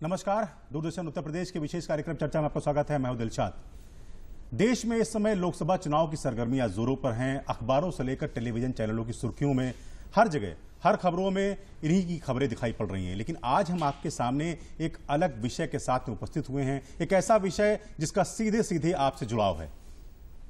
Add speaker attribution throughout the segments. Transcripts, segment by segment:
Speaker 1: नमस्कार, दूरदर्शन उत्तर प्रदेश के विशेष कार्यक्रम चर्चा में आपका स्वागत है। मैं हूं दिलशाद। देश में इस समय लोकसभा चुनाव की सरगर्मियां जोरों पर हैं। अखबारों से लेकर टेलीविजन चैनलों की सुर्खियों में हर जगह हर खबरों में इन्हीं की खबरें दिखाई पड़ रही हैं। लेकिन आज हम आपके सामने एक अलग विषय के साथ में उपस्थित हुए हैं, एक ऐसा विषय जिसका सीधे सीधे आपसे जुड़ाव है।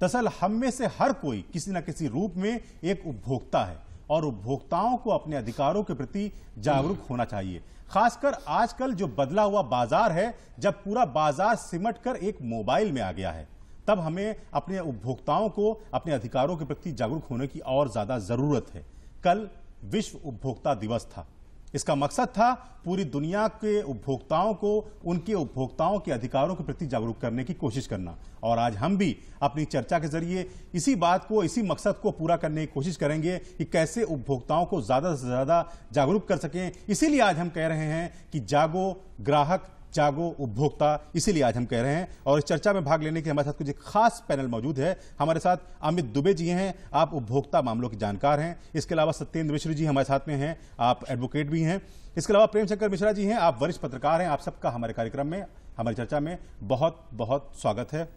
Speaker 1: दरअसल हम में से हर कोई किसी न किसी रूप में एक उपभोक्ता है और उपभोक्ताओं को अपने अधिकारों के प्रति जागरूक होना चाहिए। खासकर आजकल जो बदला हुआ बाजार है, जब पूरा बाजार सिमट कर एक मोबाइल में आ गया है, तब हमें अपने उपभोक्ताओं को अपने अधिकारों के प्रति जागरूक होने की और ज्यादा जरूरत है। कल विश्व उपभोक्ता दिवस था। इसका मकसद था पूरी दुनिया के उपभोक्ताओं को उनके उपभोक्ताओं के अधिकारों के प्रति जागरूक करने की कोशिश करना। और आज हम भी अपनी चर्चा के जरिए इसी बात को, इसी मकसद को पूरा करने की कोशिश करेंगे कि कैसे उपभोक्ताओं को ज्यादा से ज्यादा जागरूक कर सकें। इसीलिए आज हम कह रहे हैं कि जागो ग्राहक, जागो उपभोक्ता, इसीलिए आज हम कह रहे हैं। और इस चर्चा में भाग लेने के हमारे साथ कुछ एक खास पैनल मौजूद है। हमारे साथ अमित दुबे जी हैं, आप उपभोक्ता मामलों के जानकार हैं। इसके अलावा सत्येंद्र मिश्र जी हमारे साथ में हैं, आप एडवोकेट भी हैं। इसके अलावा प्रेम शंकर मिश्रा जी हैं, आप वरिष्ठ पत्रकार हैं। आप सबका हमारे कार्यक्रम में, हमारी चर्चा में बहुत बहुत स्वागत है।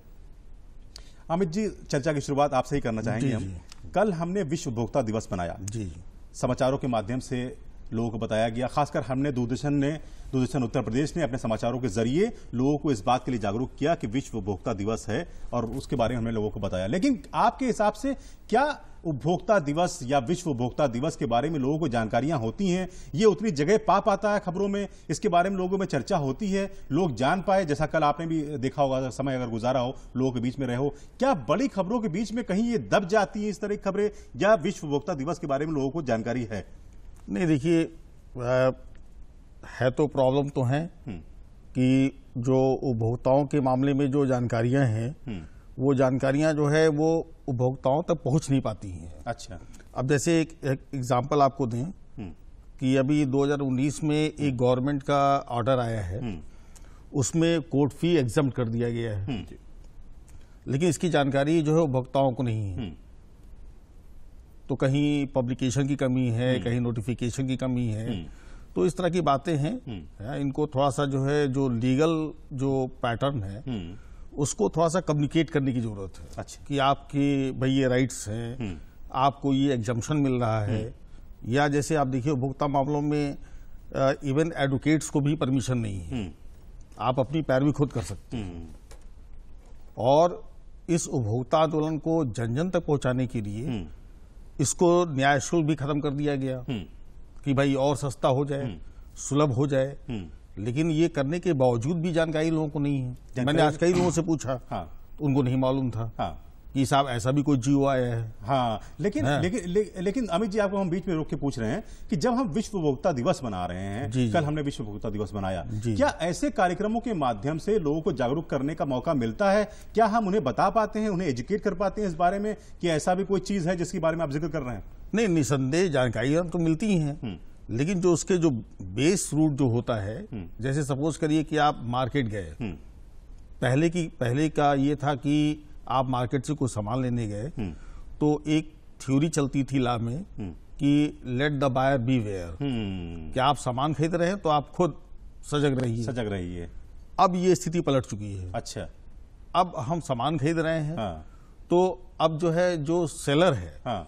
Speaker 1: अमित जी, चर्चा की शुरुआत आपसे ही करना चाहेंगे हम। कल हमने विश्व उपभोक्ता दिवस मनाया। समाचारों के माध्यम से लोगों को बताया गया, खासकर हमने दूरदर्शन उत्तर प्रदेश ने अपने समाचारों के जरिए लोगों को इस बात के लिए जागरूक किया कि विश्व उपभोक्ता दिवस है और उसके बारे में हमने लोगों को बताया। लेकिन आपके हिसाब से क्या उपभोक्ता दिवस या विश्व उपभोक्ता दिवस के बारे में लोगों को जानकारियां होती हैं? ये उतनी जगह पा पाता है खबरों में? इसके बारे में लोगों में चर्चा होती है, लोग जान पाए? जैसा कल आपने भी देखा होगा, समय अगर गुजारा हो, लोगों के बीच में रहे हो, क्या बड़ी खबरों के बीच में कहीं ये दब जाती है इस तरह की खबरें, या विश्व उपभोक्ता दिवस के बारे में लोगों को जानकारी है?
Speaker 2: नहीं, देखिए, है तो प्रॉब्लम तो है कि जो उपभोक्ताओं के मामले में जो जानकारियां हैं, वो जानकारियां जो है वो उपभोक्ताओं तक पहुंच नहीं पाती हैं।
Speaker 1: अच्छा,
Speaker 2: अब जैसे एक एग्जांपल आपको दें कि अभी 2019 में एक गवर्नमेंट का ऑर्डर आया है, उसमें कोर्ट फी एग्जम्प्ट कर दिया गया है, लेकिन इसकी जानकारी जो है उपभोक्ताओं को नहीं है। तो कहीं पब्लिकेशन की कमी है, कहीं नोटिफिकेशन की कमी है। तो इस तरह की बातें हैं, इनको थोड़ा सा जो है, जो लीगल जो पैटर्न है, उसको थोड़ा सा कम्युनिकेट करने की जरूरत है।
Speaker 1: अच्छा।
Speaker 2: कि आपके भाई ये राइट्स हैं, आपको ये एग्जम्पशन मिल रहा है। या जैसे आप देखिए, उपभोक्ता मामलों में इवन एडवोकेट्स को भी परमिशन नहीं है, आप अपनी पैरवी खुद कर सकते हैं। और इस उपभोक्ता आंदोलन को जन जन तक पहुंचाने के लिए इसको न्याय शुल्क भी खत्म कर दिया गया कि भाई और सस्ता हो जाए, सुलभ हो जाए। लेकिन ये करने के बावजूद भी जानकारी लोगों को नहीं है। मैंने आज कई लोगों से पूछा, उनको नहीं मालूम था कि साहब ऐसा भी कोई जीओ आया है।
Speaker 1: हाँ, लेकिन अमित जी, आपको हम बीच में रोक के पूछ रहे हैं कि जब हम विश्व उपभोक्ता दिवस मना रहे हैं, कल हमने विश्व उपभोक्ता दिवस मनाया, क्या ऐसे कार्यक्रमों के माध्यम से लोगों को जागरूक करने का मौका मिलता है? क्या हम उन्हें बता पाते हैं, उन्हें एजुकेट कर पाते हैं इस बारे में कि ऐसा भी कोई चीज है जिसके बारे में आप जिक्र कर रहे हैं?
Speaker 2: नहीं, निसंदेह जानकारियां तो मिलती ही हैं, लेकिन जो उसके जो बेस रूट जो होता है, जैसे सपोज करिए कि आप मार्केट गए, पहले का ये था कि आप मार्केट से कोई सामान लेने गए, तो एक थ्योरी चलती थी लॉ में कि let the buyer beware, कि आप सामान खरीद रहे हैं तो आप खुद सजग रहिए। अब ये स्थिति पलट चुकी है।
Speaker 1: अच्छा,
Speaker 2: अब हम सामान खरीद रहे हैं, तो अब जो है, जो सेलर है,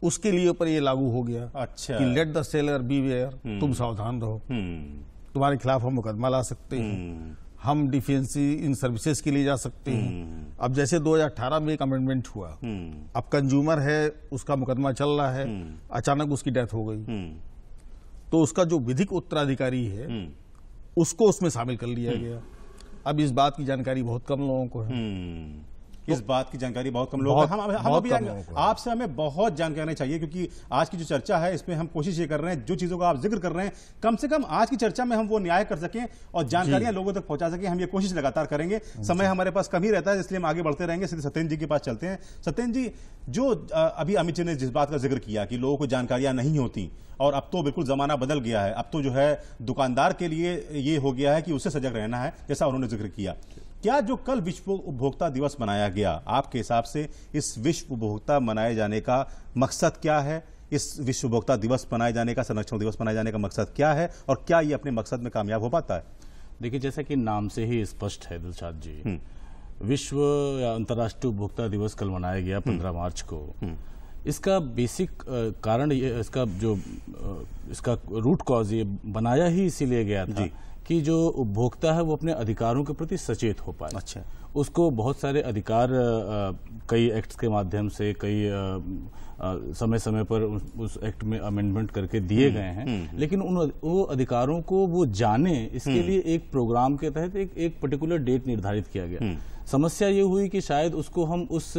Speaker 2: उसके लिए ऊपर ये लागू हो गया।
Speaker 1: अच्छा, कि
Speaker 2: let the seller beware, तुम सावधान रहो, तुम्हारे खिलाफ हम मुकदमा ला सकते हैं, हम डिफेंसिव इन सर्विसेज के लिए जा सकते हैं। अब जैसे 2018 में एक अमेंडमेंट हुआ, अब कंज्यूमर है, उसका मुकदमा चल रहा है, अचानक उसकी डेथ हो गई, तो उसका जो विधिक उत्तराधिकारी है, उसको उसमें शामिल कर लिया गया। अब इस बात की जानकारी बहुत कम लोगों को है।
Speaker 1: इस बात की जानकारी बहुत कम लोगों को। हम अभी आपसे हमें बहुत जानकारी चाहिए, क्योंकि आज की जो चर्चा है इसमें हम कोशिश ये कर रहे हैं, जो चीजों का आप जिक्र कर रहे हैं, कम से कम आज की चर्चा में हम वो न्याय कर सकें और जानकारियां लोगों तक पहुंचा सकें। हम ये कोशिश लगातार करेंगे। समय हमारे पास कम ही रहता है, इसलिए हम आगे बढ़ते रहेंगे। सीधे सत्येंद्र जी के पास चलते हैं। सत्येंद्र जी, जो अभी अमित जी ने जिस बात का जिक्र किया कि लोगों को जानकारियां नहीं होती, और अब तो बिल्कुल जमाना बदल गया है, अब तो जो है दुकानदार के लिए ये हो गया है कि उसे सजग रहना है, जैसा उन्होंने जिक्र किया। क्या जो कल विश्व उपभोक्ता दिवस मनाया गया, आपके हिसाब से इस विश्व उपभोक्ता मनाए जाने का मकसद क्या है? इस विश्व उपभोक्ता दिवस मनाए जाने का, संरक्षण दिवस मनाए जाने का मकसद क्या है, और क्या ये अपने मकसद में कामयाब हो पाता है?
Speaker 3: देखिए, जैसा कि नाम से ही स्पष्ट है दिलशाद जी, विश्व या अंतर्राष्ट्रीय उपभोक्ता दिवस कल मनाया गया 15 मार्च को। इसका बेसिक कारण ये, इसका रूट कॉज ये बनाया ही इसीलिए गया था कि जो उपभोक्ता है वो अपने अधिकारों के प्रति सचेत हो पाए।
Speaker 1: अच्छा,
Speaker 3: उसको बहुत सारे अधिकार कई एक्ट्स के माध्यम से, कई समय समय पर उस एक्ट में अमेंडमेंट करके दिए गए हैं, लेकिन वो अधिकारों को वो जाने, इसके लिए एक प्रोग्राम के तहत एक पर्टिकुलर डेट निर्धारित किया गया। समस्या ये हुई कि शायद उसको हम उस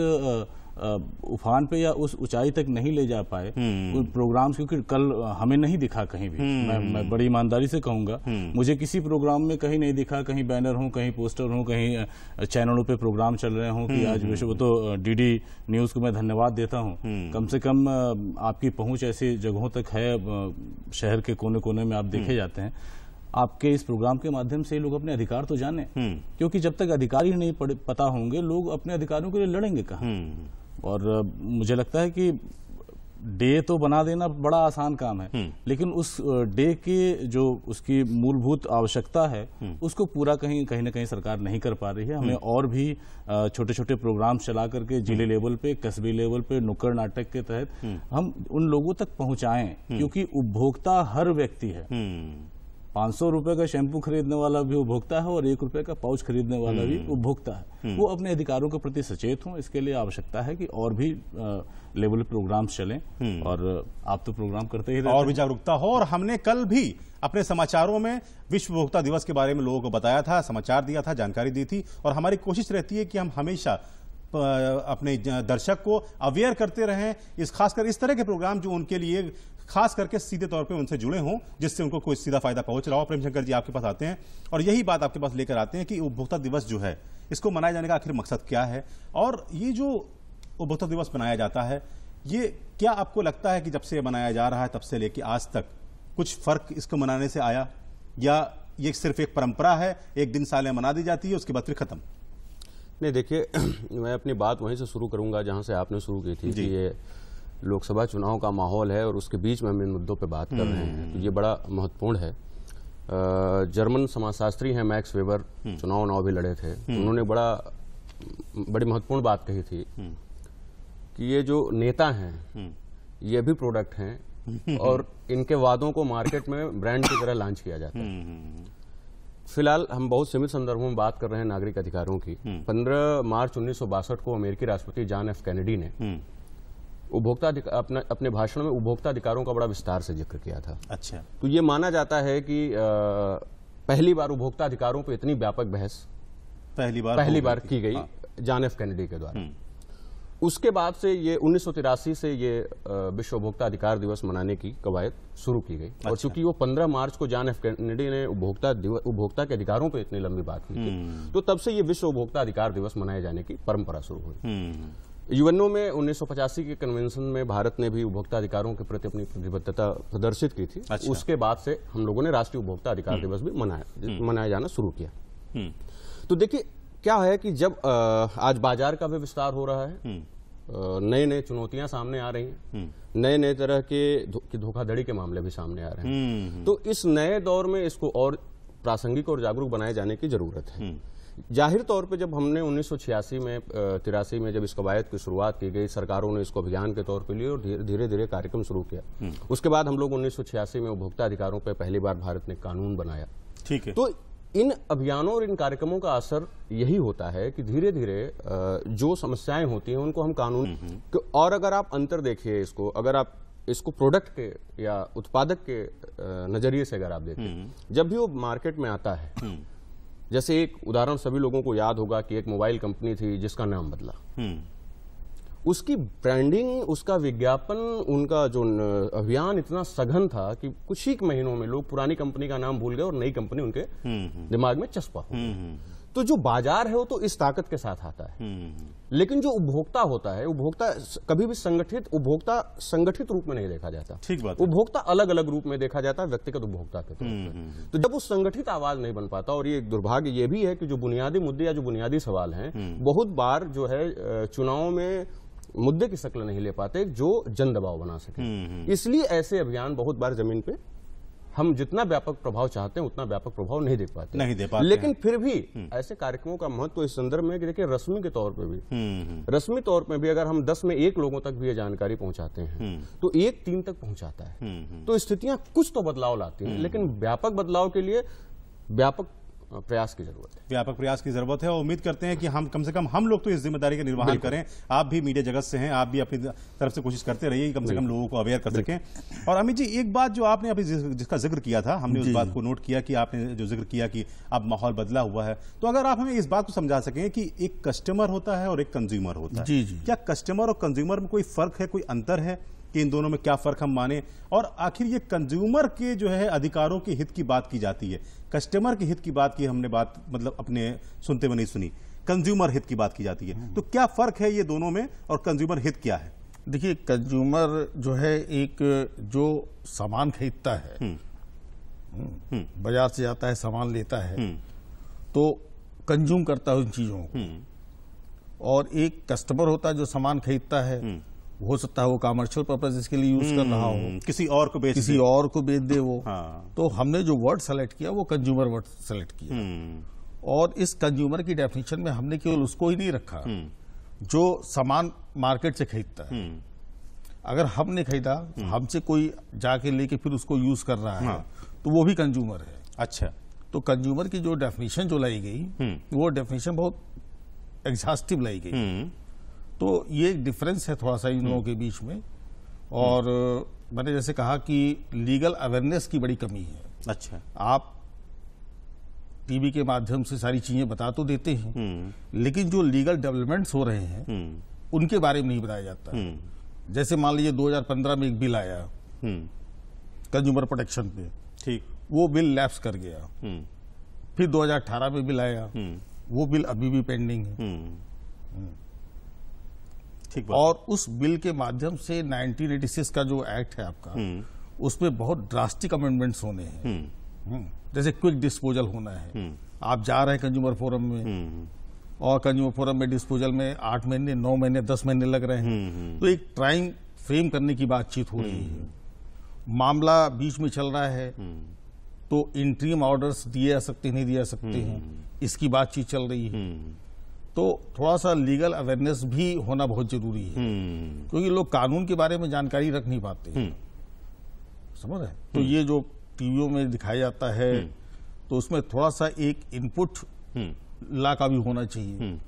Speaker 3: उफान पे या उस ऊंचाई तक नहीं ले जा पाए प्रोग्राम्स, क्योंकि कल हमें नहीं दिखा कहीं भी। मैं बड़ी ईमानदारी से कहूंगा, मुझे किसी प्रोग्राम में कहीं नहीं दिखा, कहीं बैनर हो, कहीं पोस्टर हो, कहीं चैनलों पे प्रोग्राम चल रहे हों कि आज विश्व। तो डीडी न्यूज को मैं धन्यवाद देता हूं, कम से कम आपकी पहुंच ऐसी जगहों तक है, शहर के कोने कोने में आप देखे जाते हैं। आपके इस प्रोग्राम के माध्यम से लोग अपने अधिकार तो जाने, क्योंकि जब तक अधिकार ही नहीं पता होंगे, लोग अपने अधिकारों के लिए लड़ेंगे कहाँ। और मुझे लगता है कि डे तो बना देना बड़ा आसान काम है, लेकिन उस डे के जो उसकी मूलभूत आवश्यकता है उसको पूरा कहीं ना कहीं सरकार नहीं कर पा रही है। हमें और भी छोटे छोटे प्रोग्राम चला करके जिले लेवल पे, कस्बी लेवल पे, नुक्कड़ नाटक के तहत हम उन लोगों तक पहुंचाएं, क्योंकि उपभोक्ता हर व्यक्ति है। 500 रुपए का शैंपू खरीदने वाला भी उपभोक्ता है और 1 रुपए का पाउच खरीदने वाला भी उपभोक्ता है। वो अपने अधिकारों के प्रति सचेत हों, इसके लिए आवश्यकता है कि और भी लेवल प्रोग्राम्स चलें, और आप तो प्रोग्राम करते ही रहते हैं।
Speaker 1: और भी जागरूकता हो। और हमने कल भी अपने समाचारों में विश्व उपभोक्ता दिवस के बारे में लोगों को बताया था, समाचार दिया था, जानकारी दी थी, और हमारी कोशिश रहती है कि हम हमेशा अपने दर्शक को अवेयर करते रहें, खासकर इस तरह के प्रोग्राम जो उनके लिए खास करके सीधे तौर पे उनसे जुड़े हों, जिससे उनको कोई सीधा फायदा पहुंच रहा हो। प्रेम शंकर जी आपके पास आते हैं और यही बात आपके पास लेकर आते हैं कि उपभोक्ता दिवस जो है, इसको मनाए जाने का आखिर मकसद क्या है, और ये जो उपभोक्ता दिवस मनाया जाता है, ये क्या आपको लगता है कि जब से मनाया जा रहा है तब से लेकर आज तक कुछ फर्क इसको मनाने से आया, या ये सिर्फ एक परंपरा है, एक दिन साल में मना दी जाती है, उसके बाद फिर खत्म?
Speaker 4: नहीं, देखिए, मैं अपनी बात वहीं से शुरू करूंगा जहां से आपने शुरू की थी कि ये लोकसभा चुनाव का माहौल है और उसके बीच में हम इन मुद्दों पे बात कर रहे हैं, तो ये बड़ा महत्वपूर्ण है। जर्मन समाजशास्त्री हैं मैक्स वेबर, चुनाव भी लड़े थे, उन्होंने बड़ी महत्वपूर्ण बात कही थी कि ये जो नेता हैं ये भी प्रोडक्ट हैं और इनके वादों को मार्केट में ब्रांड की तरह लॉन्च किया जाता है। फिलहाल हम बहुत सीमित संदर्भों में बात कर रहे हैं नागरिक अधिकारों की। 15 मार्च 1962 को अमेरिकी राष्ट्रपति जॉन एफ कैनेडी ने अपने भाषण में उपभोक्ता अधिकारों का बड़ा विस्तार से जिक्र किया था।
Speaker 1: अच्छा,
Speaker 4: तो ये माना जाता है कि पहली बार उपभोक्ता अधिकारों पर इतनी व्यापक बहस पहली बार की गई जॉन एफ कैनेडी के द्वारा। उसके बाद से ये 1983 से ये विश्व उपभोक्ता अधिकार दिवस मनाने की कवायद शुरू की गई। और चूंकि वो 15 मार्च को जॉन एफ कैनेडी ने उपभोक्ता के अधिकारों पे इतनी लंबी बात की थी, तो तब से ये विश्व उपभोक्ता अधिकार दिवस मनाए जाने की परंपरा शुरू हुई। यूएनओ में 1985 के कन्वेंशन में भारत ने भी उपभोक्ता अधिकारों के प्रति अपनी प्रतिबद्धता प्रदर्शित की थी। अच्छा। उसके बाद से हम लोगों ने राष्ट्रीय उपभोक्ता अधिकार दिवस भी मनाया जाना शुरू किया। तो देखिए क्या है कि जब आज बाजार का भी विस्तार हो रहा है, नए नए चुनौतियां सामने आ रही हैं, नए नए तरह के धोखाधड़ी के मामले भी सामने आ रहे हैं, तो इस नए दौर में इसको और प्रासंगिक और जागरूक बनाए जाने की जरूरत है। जाहिर तौर पे जब हमने 1986 में 83 में जब इस कवायद की शुरुआत की गई, सरकारों ने इसको अभियान के तौर पे लिया और धीरे धीरे कार्यक्रम शुरू किया। उसके बाद हम लोग 1986 में उपभोक्ता अधिकारों पर पहली बार भारत ने कानून बनाया।
Speaker 1: ठीक है।
Speaker 4: तो इन अभियानों और इन कार्यक्रमों का असर यही होता है कि धीरे धीरे जो समस्याएं होती हैं उनको हम कानून, और अगर आप अंतर देखिए इसको, अगर आप इसको प्रोडक्ट के या उत्पादक के नजरिए से अगर आप देखें, जब भी वो मार्केट में आता है, जैसे एक उदाहरण सभी लोगों को याद होगा कि एक मोबाइल कंपनी थी जिसका नाम बदला, उसकी ब्रांडिंग, उसका विज्ञापन, उनका जो अभियान इतना सघन था कि कुछ ही महीनों में लोग पुरानी कंपनी का नाम भूल गए और नई कंपनी उनके दिमाग में चस्पा हो गई। तो जो बाजार है वो तो इस ताकत के साथ आता है, लेकिन जो उपभोक्ता होता है, उपभोक्ता कभी भी संगठित रूप में नहीं देखा जाता।
Speaker 1: ठीक बात।
Speaker 4: उपभोक्ता अलग अलग रूप में देखा जाता है व्यक्तिगत उपभोक्ता के तौर पर। तो जब वो संगठित आवाज नहीं बन पाता, और ये दुर्भाग्य ये भी है कि जो बुनियादी मुद्दे या जो बुनियादी सवाल हैं, बहुत बार जो है चुनाव में मुद्दे की शक्ल नहीं ले पाते जो जन दबाव बना सके। इसलिए ऐसे अभियान बहुत बार जमीन पे हम जितना व्यापक प्रभाव चाहते हैं उतना व्यापक प्रभाव नहीं दे पाते लेकिन फिर भी ऐसे कार्यक्रमों का महत्व इस संदर्भ में कि देखिए रस्मी के तौर पे भी रस्मी तौर पे भी अगर हम 10 में 1 लोगों तक भी ये जानकारी पहुंचाते हैं तो 1 3 तक पहुंचाता है। तो स्थितियां कुछ तो बदलाव लाती हैं लेकिन व्यापक बदलाव के लिए व्यापक प्रयास की जरूरत है,
Speaker 1: व्यापक प्रयास की जरूरत है। और उम्मीद करते हैं कि हम कम से कम हम लोग तो इस जिम्मेदारी का निर्वहन करें। आप भी मीडिया जगत से हैं, आप भी अपनी तरफ से कोशिश करते रहिए कम से कम लोगों को अवेयर कर सकें। और अमित जी, एक बात जो आपने अभी जिसका जिक्र किया था, हमने उस बात को नोट किया कि आपने जो जिक्र किया कि अब माहौल बदला हुआ है, तो अगर आप हमें इस बात को समझा सकें कि एक कस्टमर होता है और एक कंज्यूमर होता है, क्या कस्टमर और कंज्यूमर में कोई फर्क है, कोई अंतर है कि इन दोनों में क्या फर्क हम माने? और आखिर ये कंज्यूमर के जो है अधिकारों के हित की बात की जाती है, कस्टमर के हित की बात की हमने बात मतलब अपने सुनते हुए नहीं सुनी, कंज्यूमर हित की बात की जाती है। तो क्या फर्क है ये दोनों में और कंज्यूमर हित क्या है?
Speaker 2: देखिए, कंज्यूमर जो है एक जो सामान खरीदता है, बाजार से जाता है सामान लेता है तो कंज्यूम करता है उन चीजों को, और एक कस्टमर होता है जो सामान खरीदता है, हो सकता है वो कमर्शियल पर्पज इसके लिए यूज कर रहा हो,
Speaker 1: किसी और को बेच दे वो।
Speaker 2: तो हमने जो वर्ड सेलेक्ट किया वो कंज्यूमर वर्ड सेलेक्ट किया, और इस कंज्यूमर की डेफिनेशन में हमने केवल उसको ही नहीं रखा जो सामान मार्केट से खरीदता है। अगर हमने खरीदा, हमसे कोई जाके लेके फिर उसको यूज कर रहा है तो वो भी कंज्यूमर है।
Speaker 1: अच्छा,
Speaker 2: तो कंज्यूमर की जो डेफिनेशन जो लाई गई वो डेफिनेशन बहुत एग्जॉस्टिव लाई गई। तो ये एक डिफरेंस है थोड़ा सा इन लोगों के बीच में। और मैंने जैसे कहा कि लीगल अवेयरनेस की बड़ी कमी है।
Speaker 1: अच्छा,
Speaker 2: आप टीवी के माध्यम से सारी चीजें बता तो देते हैं लेकिन जो लीगल डेवलपमेंट्स हो रहे हैं उनके बारे में नहीं बताया जाता। जैसे मान लीजिए 2015 में एक बिल आया कंज्यूमर प्रोटेक्शन पे, ठीक, वो बिल लैप्स कर गया। फिर 2018 में बिल आया, वो बिल अभी भी पेंडिंग है।
Speaker 1: ठीक,
Speaker 2: और उस बिल के माध्यम से 1986 का जो एक्ट है आपका, उसमें बहुत ड्रास्टिक अमेंडमेंट्स होने हैं। जैसे क्विक डिस्पोजल होना है। आप जा रहे हैं कंज्यूमर फोरम में और कंज्यूमर फोरम में डिस्पोजल में 8 महीने 9 महीने 10 महीने लग रहे हैं, तो एक टाइम फ्रेम करने की बातचीत हो रही है। मामला बीच में चल रहा है तो इंटरिम ऑर्डर्स दिए जा सकते नहीं दिए जा सकते हैं, इसकी बातचीत चल रही है। तो थोड़ा सा लीगल अवेयरनेस भी होना बहुत जरूरी है क्योंकि लोग कानून के बारे में जानकारी रख नहीं पाते, समझ रहे हैं? तो ये जो टीवियों में दिखाया जाता है तो उसमें थोड़ा सा एक इनपुट ला का भी होना चाहिए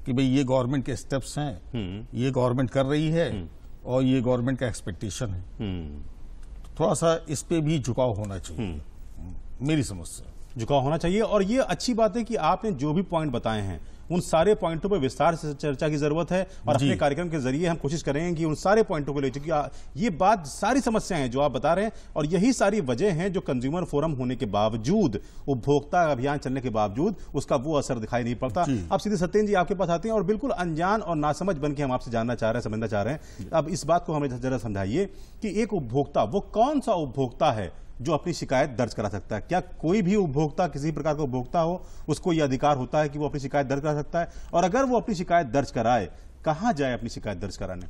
Speaker 2: कि भाई ये गवर्नमेंट के स्टेप्स हैं, ये गवर्नमेंट कर रही है और ये गवर्नमेंट का एक्सपेक्टेशन है। थोड़ा सा इस पे भी झुकाव होना चाहिए, मेरी समझ से
Speaker 1: झुकाव होना चाहिए। और ये अच्छी बात है कि आपने जो भी पॉइंट बताए हैं उन सारे पॉइंटों पर विस्तार से चर्चा की जरूरत है और अपने कार्यक्रम के जरिए हम कोशिश करेंगे कि उन सारे पॉइंटों को ले, क्योंकि ये बात सारी समस्याएं हैं जो आप बता रहे हैं और यही सारी वजह हैं जो कंज्यूमर फोरम होने के बावजूद, उपभोक्ता अभियान चलने के बावजूद उसका वो असर दिखाई नहीं पड़ता। अब सीधे सत्येंद्र जी आपके पास आते हैं और बिल्कुल अनजान और नासमझ बन के हम आपसे जानना चाह रहे हैं, समझना चाह रहे हैं। अब इस बात को हमें जरा समझाइए कि एक उपभोक्ता, वो कौन सा उपभोक्ता है जो अपनी शिकायत दर्ज करा सकता है? क्या कोई भी उपभोक्ता, किसी प्रकार का उपभोक्ता हो, उसको यह अधिकार होता है कि वो अपनी शिकायत दर्ज करा सकता है? और अगर वो अपनी शिकायत दर्ज कराए, कहां जाए अपनी शिकायत दर्ज कराने?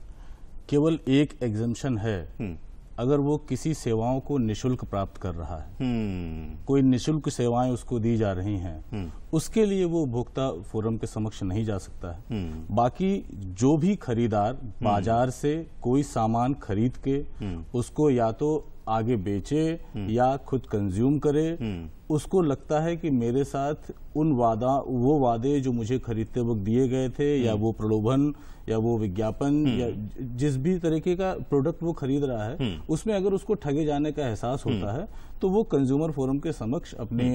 Speaker 3: केवल एक एग्जम्पशन है, अगर वो किसी सेवाओं को निशुल्क प्राप्त कर रहा है, कोई निशुल्क सेवाएं उसको दी जा रही हैं, उसके लिए वो उपभोक्ता फोरम के समक्ष नहीं जा सकता है। बाकी जो भी खरीदार बाजार से कोई सामान खरीद के उसको या तो आगे बेचे या खुद कंज्यूम करे, उसको लगता है कि मेरे साथ वो वादे जो मुझे खरीदते वक्त दिए गए थे या वो प्रलोभन या वो विज्ञापन या जिस भी तरीके का प्रोडक्ट वो खरीद रहा है उसमें अगर उसको ठगे जाने का एहसास होता है तो वो कंज्यूमर फोरम के समक्ष अपनी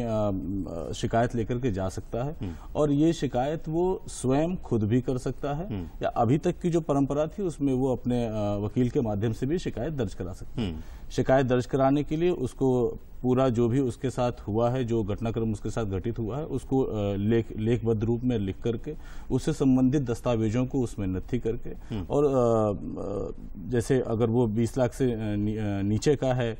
Speaker 3: शिकायत लेकर के जा सकता है। और ये शिकायत वो स्वयं खुद भी कर सकता है या अभी तक की जो परंपरा थी उसमें वो अपने वकील के माध्यम से भी शिकायत दर्ज करा सकता है। शिकायत दर्ज कराने के लिए उसको पूरा जो भी उसके साथ हुआ है, जो घटनाक्रम उसके साथ घटित हुआ है, उसको लेखबद्ध रूप में लिख करके उससे संबंधित दस्तावेजों को उसमें नथी करके, और जैसे अगर वो 20 लाख से नीचे का है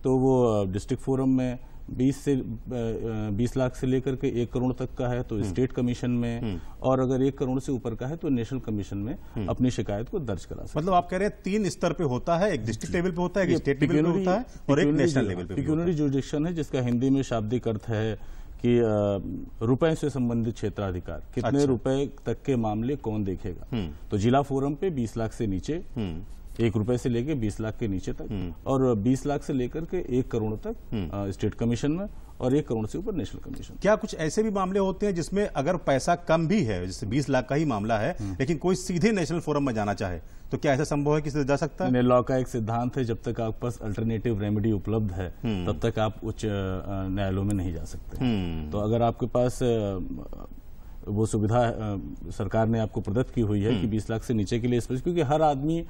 Speaker 3: तो वो डिस्ट्रिक्ट फोरम में 20 लाख से लेकर के 1 करोड़ तक का है तो स्टेट कमीशन में, और अगर 1 करोड़ से ऊपर का है तो नेशनल कमीशन में अपनी शिकायत को दर्ज करा सकते।
Speaker 1: मतलब आप कह रहे हैं 3 स्तर पे होता है, एक डिस्ट्रिक्ट लेवल पे होता है, एक स्टेट लेवल पे होता है और एक नेशनल लेवल पे।
Speaker 3: पिक्यूनरी जुरिडिक्शन है, जिसका हिंदी में शाब्दिक अर्थ है कि रुपए से संबंधित क्षेत्राधिकार, कितने रुपए तक के मामले कौन देखेगा। तो जिला फोरम पे 20 लाख से नीचे 1 रुपए से लेकर 20 लाख के नीचे तक, और 20 लाख से लेकर के 1 करोड़ तक स्टेट कमीशन में, और 1 करोड़ से ऊपर नेशनल कमीशन।
Speaker 1: क्या कुछ ऐसे भी मामले होते हैं जिसमें अगर पैसा कम भी है, जैसे 20 लाख का ही मामला है, लेकिन कोई सीधे नेशनल फोरम में जाना चाहे तो क्या ऐसा संभव है कि जा सकता है?
Speaker 3: लॉ का एक सिद्धांत है, जब तक आपके पास अल्टरनेटिव रेमेडी उपलब्ध है तब तक आप उच्च न्यायालयों में नहीं जा सकते। तो अगर आपके पास वो सुविधा सरकार ने आपको प्रदत्त की हुई है कि 20 लाख से नीचे के लिए, क्योंकि हर आदमी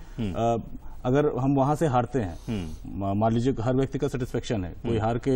Speaker 3: अगर हम वहां से हारते हैं, मान लीजिए हर व्यक्ति का सेटिस्फेक्शन है, कोई हार के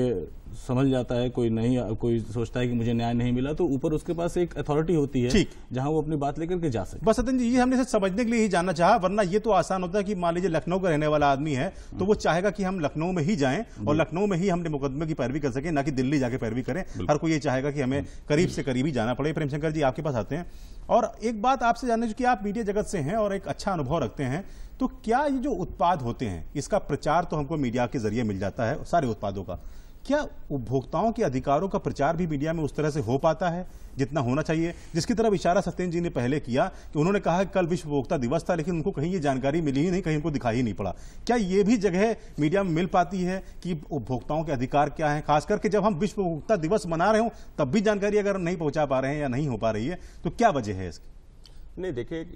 Speaker 3: समझ जाता है, कोई नहीं, कोई सोचता है कि मुझे न्याय नहीं मिला, तो ऊपर उसके पास एक अथॉरिटी होती है जहां वो अपनी बात लेकर के जा सके।
Speaker 1: बस सतन जी, ये हमने समझने के लिए ही जानना चाहा, वरना ये तो आसान होता है कि मान लीजिए लखनऊ का रहने वाला आदमी है तो वो चाहेगा कि हम लखनऊ में ही जाएं और लखनऊ में ही हमने मुकदमे की पैरवी कर सके, ना कि दिल्ली जाके पैरवी करें। हर कोई ये चाहेगा कि हमें करीब से करीब ही जाना पड़े। प्रेमशंकर जी, आपके पास आते हैं और एक बात आपसे जानने की, आप मीडिया जगत से हैं और एक अच्छा अनुभव रखते हैं, तो क्या ये जो उत्पाद होते हैं इसका प्रचार तो हमको मीडिया के जरिए मिल जाता है सारे उत्पादों का, क्या उपभोक्ताओं के अधिकारों का प्रचार भी मीडिया में उस तरह से हो पाता है जितना होना चाहिए? जिसकी तरफ इशारा सत्येंद्र जी ने पहले किया कि उन्होंने कहा कि कल विश्व उपभोक्ता दिवस था, लेकिन उनको कहीं ये जानकारी मिली ही नहीं, कहीं उनको दिखाई ही नहीं पड़ा। क्या ये भी जगह मीडिया में मिल पाती है कि उपभोक्ताओं के अधिकार क्या है, खास करके जब हम विश्व उपभोक्ता दिवस मना रहे हो तब भी जानकारी अगर नहीं पहुंचा पा रहे हैं या नहीं हो पा रही है, तो क्या वजह है इसकी?
Speaker 4: नहीं, देखिए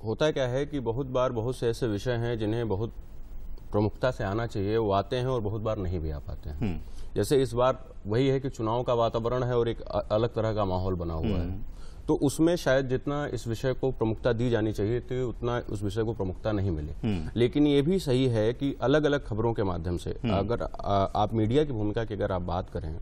Speaker 4: होता क्या है कि बहुत बार बहुत से ऐसे विषय हैं जिन्हें बहुत प्रमुखता से आना चाहिए, वो आते हैं और बहुत बार नहीं भी आ पाते हैं। जैसे इस बार वही है कि चुनाव का वातावरण है और एक अलग तरह का माहौल बना हुआ है, तो उसमें शायद जितना इस विषय को प्रमुखता दी जानी चाहिए थी उतना उस विषय को प्रमुखता नहीं मिली। लेकिन ये भी सही है कि अलग अलग खबरों के माध्यम से अगर आप मीडिया की भूमिका की अगर आप बात करें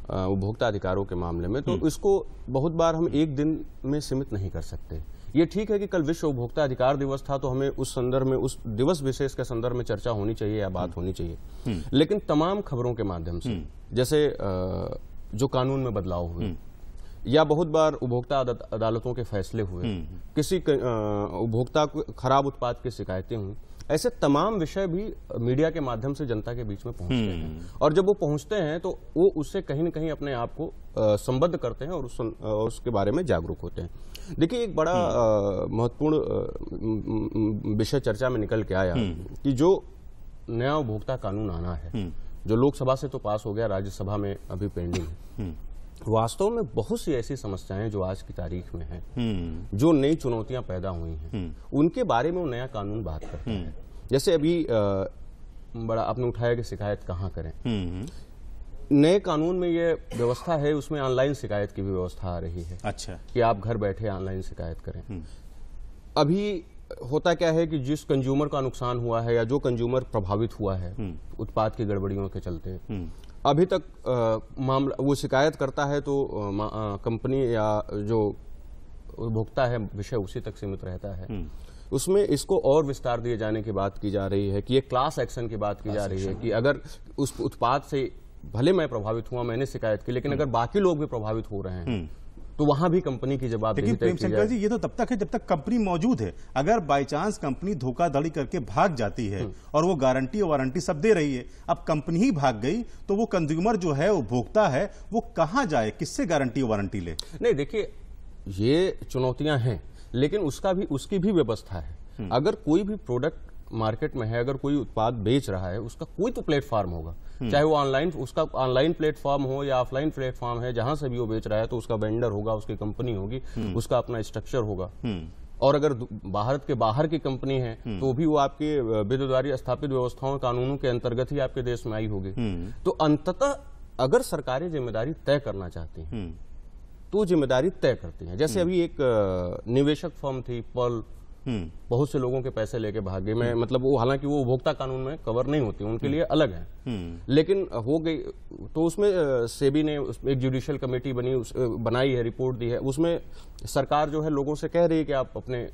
Speaker 4: उपभोक्ता अधिकारों के मामले में, तो इसको बहुत बार हम एक दिन में सीमित नहीं कर सकते। ये ठीक है कि कल विश्व उपभोक्ता अधिकार दिवस था तो हमें उस संदर्भ में, उस दिवस विशेष के संदर्भ में चर्चा होनी चाहिए या बात होनी चाहिए, लेकिन तमाम खबरों के माध्यम से, जैसे जो कानून में बदलाव हुए या बहुत बार उपभोक्ता अदालतों के फैसले हुए, किसी उपभोक्ता को खराब उत्पाद की शिकायतें हुई, ऐसे तमाम विषय भी मीडिया के माध्यम से जनता के बीच में पहुंचते हैं, और जब वो पहुंचते हैं तो वो उससे कहीं न कहीं अपने आप को संबद्ध करते हैं और उसके बारे में जागरूक होते हैं। देखिए, एक बड़ा महत्वपूर्ण विषय चर्चा में निकल के आया कि जो नया उपभोक्ता कानून आना है, जो लोकसभा से तो पास हो गया, राज्यसभा में अभी पेंडिंग है, वास्तव में बहुत सी ऐसी समस्याएं जो आज की तारीख में हैं, जो नई चुनौतियां पैदा हुई हैं, उनके बारे में वो नया कानून बात करता है। जैसे अभी बड़ा आपने उठाया कि शिकायत कहाँ करें, नए कानून में ये व्यवस्था है, उसमें ऑनलाइन शिकायत की भी व्यवस्था आ रही है।
Speaker 1: अच्छा,
Speaker 4: कि आप घर बैठे ऑनलाइन शिकायत करें। अभी होता क्या है कि जिस कंज्यूमर का नुकसान हुआ है या जो कंज्यूमर प्रभावित हुआ है उत्पाद की गड़बड़ियों के चलते, अभी तक मामला वो शिकायत करता है तो कंपनी या जो उपभोक्ता है विषय उसी तक सीमित रहता है। उसमें इसको और विस्तार दिए जाने की बात की जा रही है कि ये क्लास एक्शन की बात की जा रही है कि अगर उस उत्पाद से भले मैं प्रभावित हुआ, मैंने शिकायत की, लेकिन अगर बाकी लोग भी प्रभावित हो रहे हैं तो वहां भी कंपनी की जवाबदेही।
Speaker 1: लेकिन प्रेमशंकर जी, ये तो तब तक है जब तक कंपनी मौजूद है। अगर बाय चांस कंपनी धोखाधड़ी करके भाग जाती है और वो गारंटी और वारंटी सब दे रही है, अब कंपनी ही भाग गई, तो वो कंज्यूमर जो है, उपभोक्ता है, वो कहां जाए, किससे गारंटी और वारंटी ले?
Speaker 4: नहीं, देखिए ये चुनौतियां हैं, लेकिन उसकी भी व्यवस्था है। अगर कोई भी प्रोडक्ट मार्केट में है, अगर कोई उत्पाद बेच रहा है, उसका कोई तो प्लेटफॉर्म होगा, चाहे वो उसका ऑनलाइन प्लेटफॉर्म हो या ऑफलाइन प्लेटफॉर्म है, जहां से भी वो बेच रहा है तो उसका वेंडर होगा, उसकी कंपनी होगी, उसका अपना स्ट्रक्चर होगा। और अगर भारत के बाहर की कंपनी है तो भी वो आपके विद्युत स्थापित व्यवस्थाओं कानूनों के अंतर्गत ही आपके देश में आई होगी। तो अंततः अगर सरकारें जिम्मेदारी तय करना चाहती हैं तो जिम्मेदारी तय करती हैं। जैसे अभी एक निवेशक फर्म थी पर्ल, बहुत से लोगों के पैसे लेके भाग गए। मैं मतलब वो, हालांकि वो उपभोक्ता कानून में कवर नहीं होती, उनके लिए अलग है, लेकिन हो गई। तो उसमें सेबी ने एक जुडिशियल कमेटी बनाई है, रिपोर्ट दी है। उसमें सरकार जो है लोगों से कह रही है कि आप अपने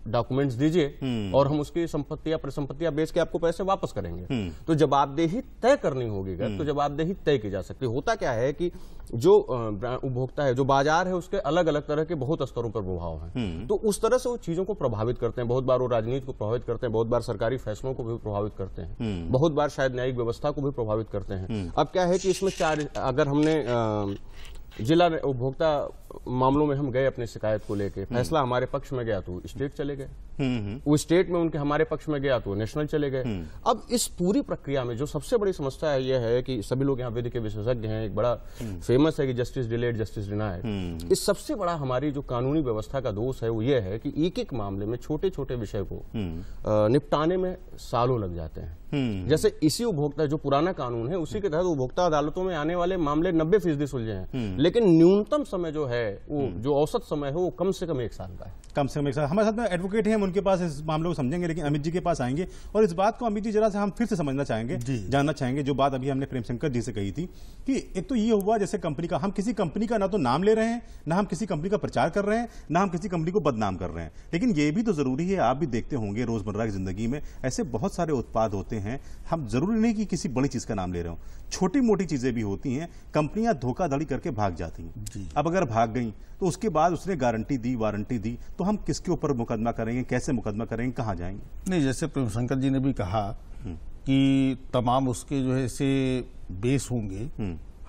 Speaker 4: डॉक्यूमेंट्स दीजिए और हम उसकी संपत्तियां परिसंपत्तियां बेच के आपको पैसे वापस करेंगे। तो जवाबदेही तय करनी होगी, तो जवाबदेही तय की जा सकती है। होता क्या है कि जो उपभोक्ता है, जो बाजार है, उसके अलग अलग तरह के बहुत स्तरों पर प्रभाव हैं, तो उस तरह से वो चीजों को प्रभावित करते हैं। बहुत बार वो राजनीति को प्रभावित करते हैं, बहुत बार सरकारी फैसलों को भी प्रभावित करते हैं, बहुत बार शायद न्यायिक व्यवस्था को भी प्रभावित करते हैं। अब क्या है कि इसमें अगर हमने जिला उपभोक्ता मामलों में हम गए अपनी शिकायत को लेके, फैसला हमारे पक्ष में गया तो स्टेट चले गए, वो स्टेट में उनके हमारे पक्ष में गया तो नेशनल चले गए। अब इस पूरी प्रक्रिया में जो सबसे बड़ी समस्या है यह है कि सभी लोग यहाँ विधि के विशेषज्ञ हैं, एक बड़ा फेमस है कि जस्टिस डिलेड जस्टिस डिनाइड। इस सबसे बड़ा हमारी जो कानूनी व्यवस्था का दोष है वो ये है कि एक एक मामले में छोटे छोटे विषय को निपटाने में सालों लग जाते हैं। जैसे इसी उपभोक्ता जो पुराना कानून है उसी के तहत उपभोक्ता अदालतों में आने वाले मामले 90% सुलझे हैं, लेकिन न्यूनतम समय जो है वो जो औसत समय है वो कम से कम 1 साल का है।
Speaker 1: कम से कम 1 साल। हमारे साथ में एडवोकेट हैं, हम उनके पास इस मामले को समझेंगे, लेकिन अमित जी के पास आएंगे और इस बात को अमित जी जरा से हम फिर से समझना चाहेंगे, जानना चाहेंगे जो बात अभी हमने प्रेम शंकर जी से कही थी कि एक तो ये हुआ जैसे कंपनी का, हम किसी कंपनी का ना तो नाम ले रहे हैं, ना हम किसी कंपनी का प्रचार कर रहे हैं, ना हम किसी कंपनी को बदनाम कर रहे हैं, लेकिन ये भी तो जरूरी है, आप भी देखते होंगे रोजमर्रा की जिंदगी में ऐसे बहुत सारे उत्पाद होते हैं, हम जरूरी नहीं कि किसी बड़ी चीज का नाम ले रहे हो, छोटी मोटी चीजें भी होती हैं, कंपनियां धोखाधड़ी करके भाग जाती हैं। अब अगर भाग गई तो उसके बाद उसने गारंटी दी, वारंटी दी, तो हम किसके ऊपर मुकदमा करेंगे, कैसे मुकदमा करेंगे, कहां जाएंगे?
Speaker 2: नहीं, जैसे प्रेम शंकर जी ने भी कहा कि तमाम उसके जो है से बेस होंगे,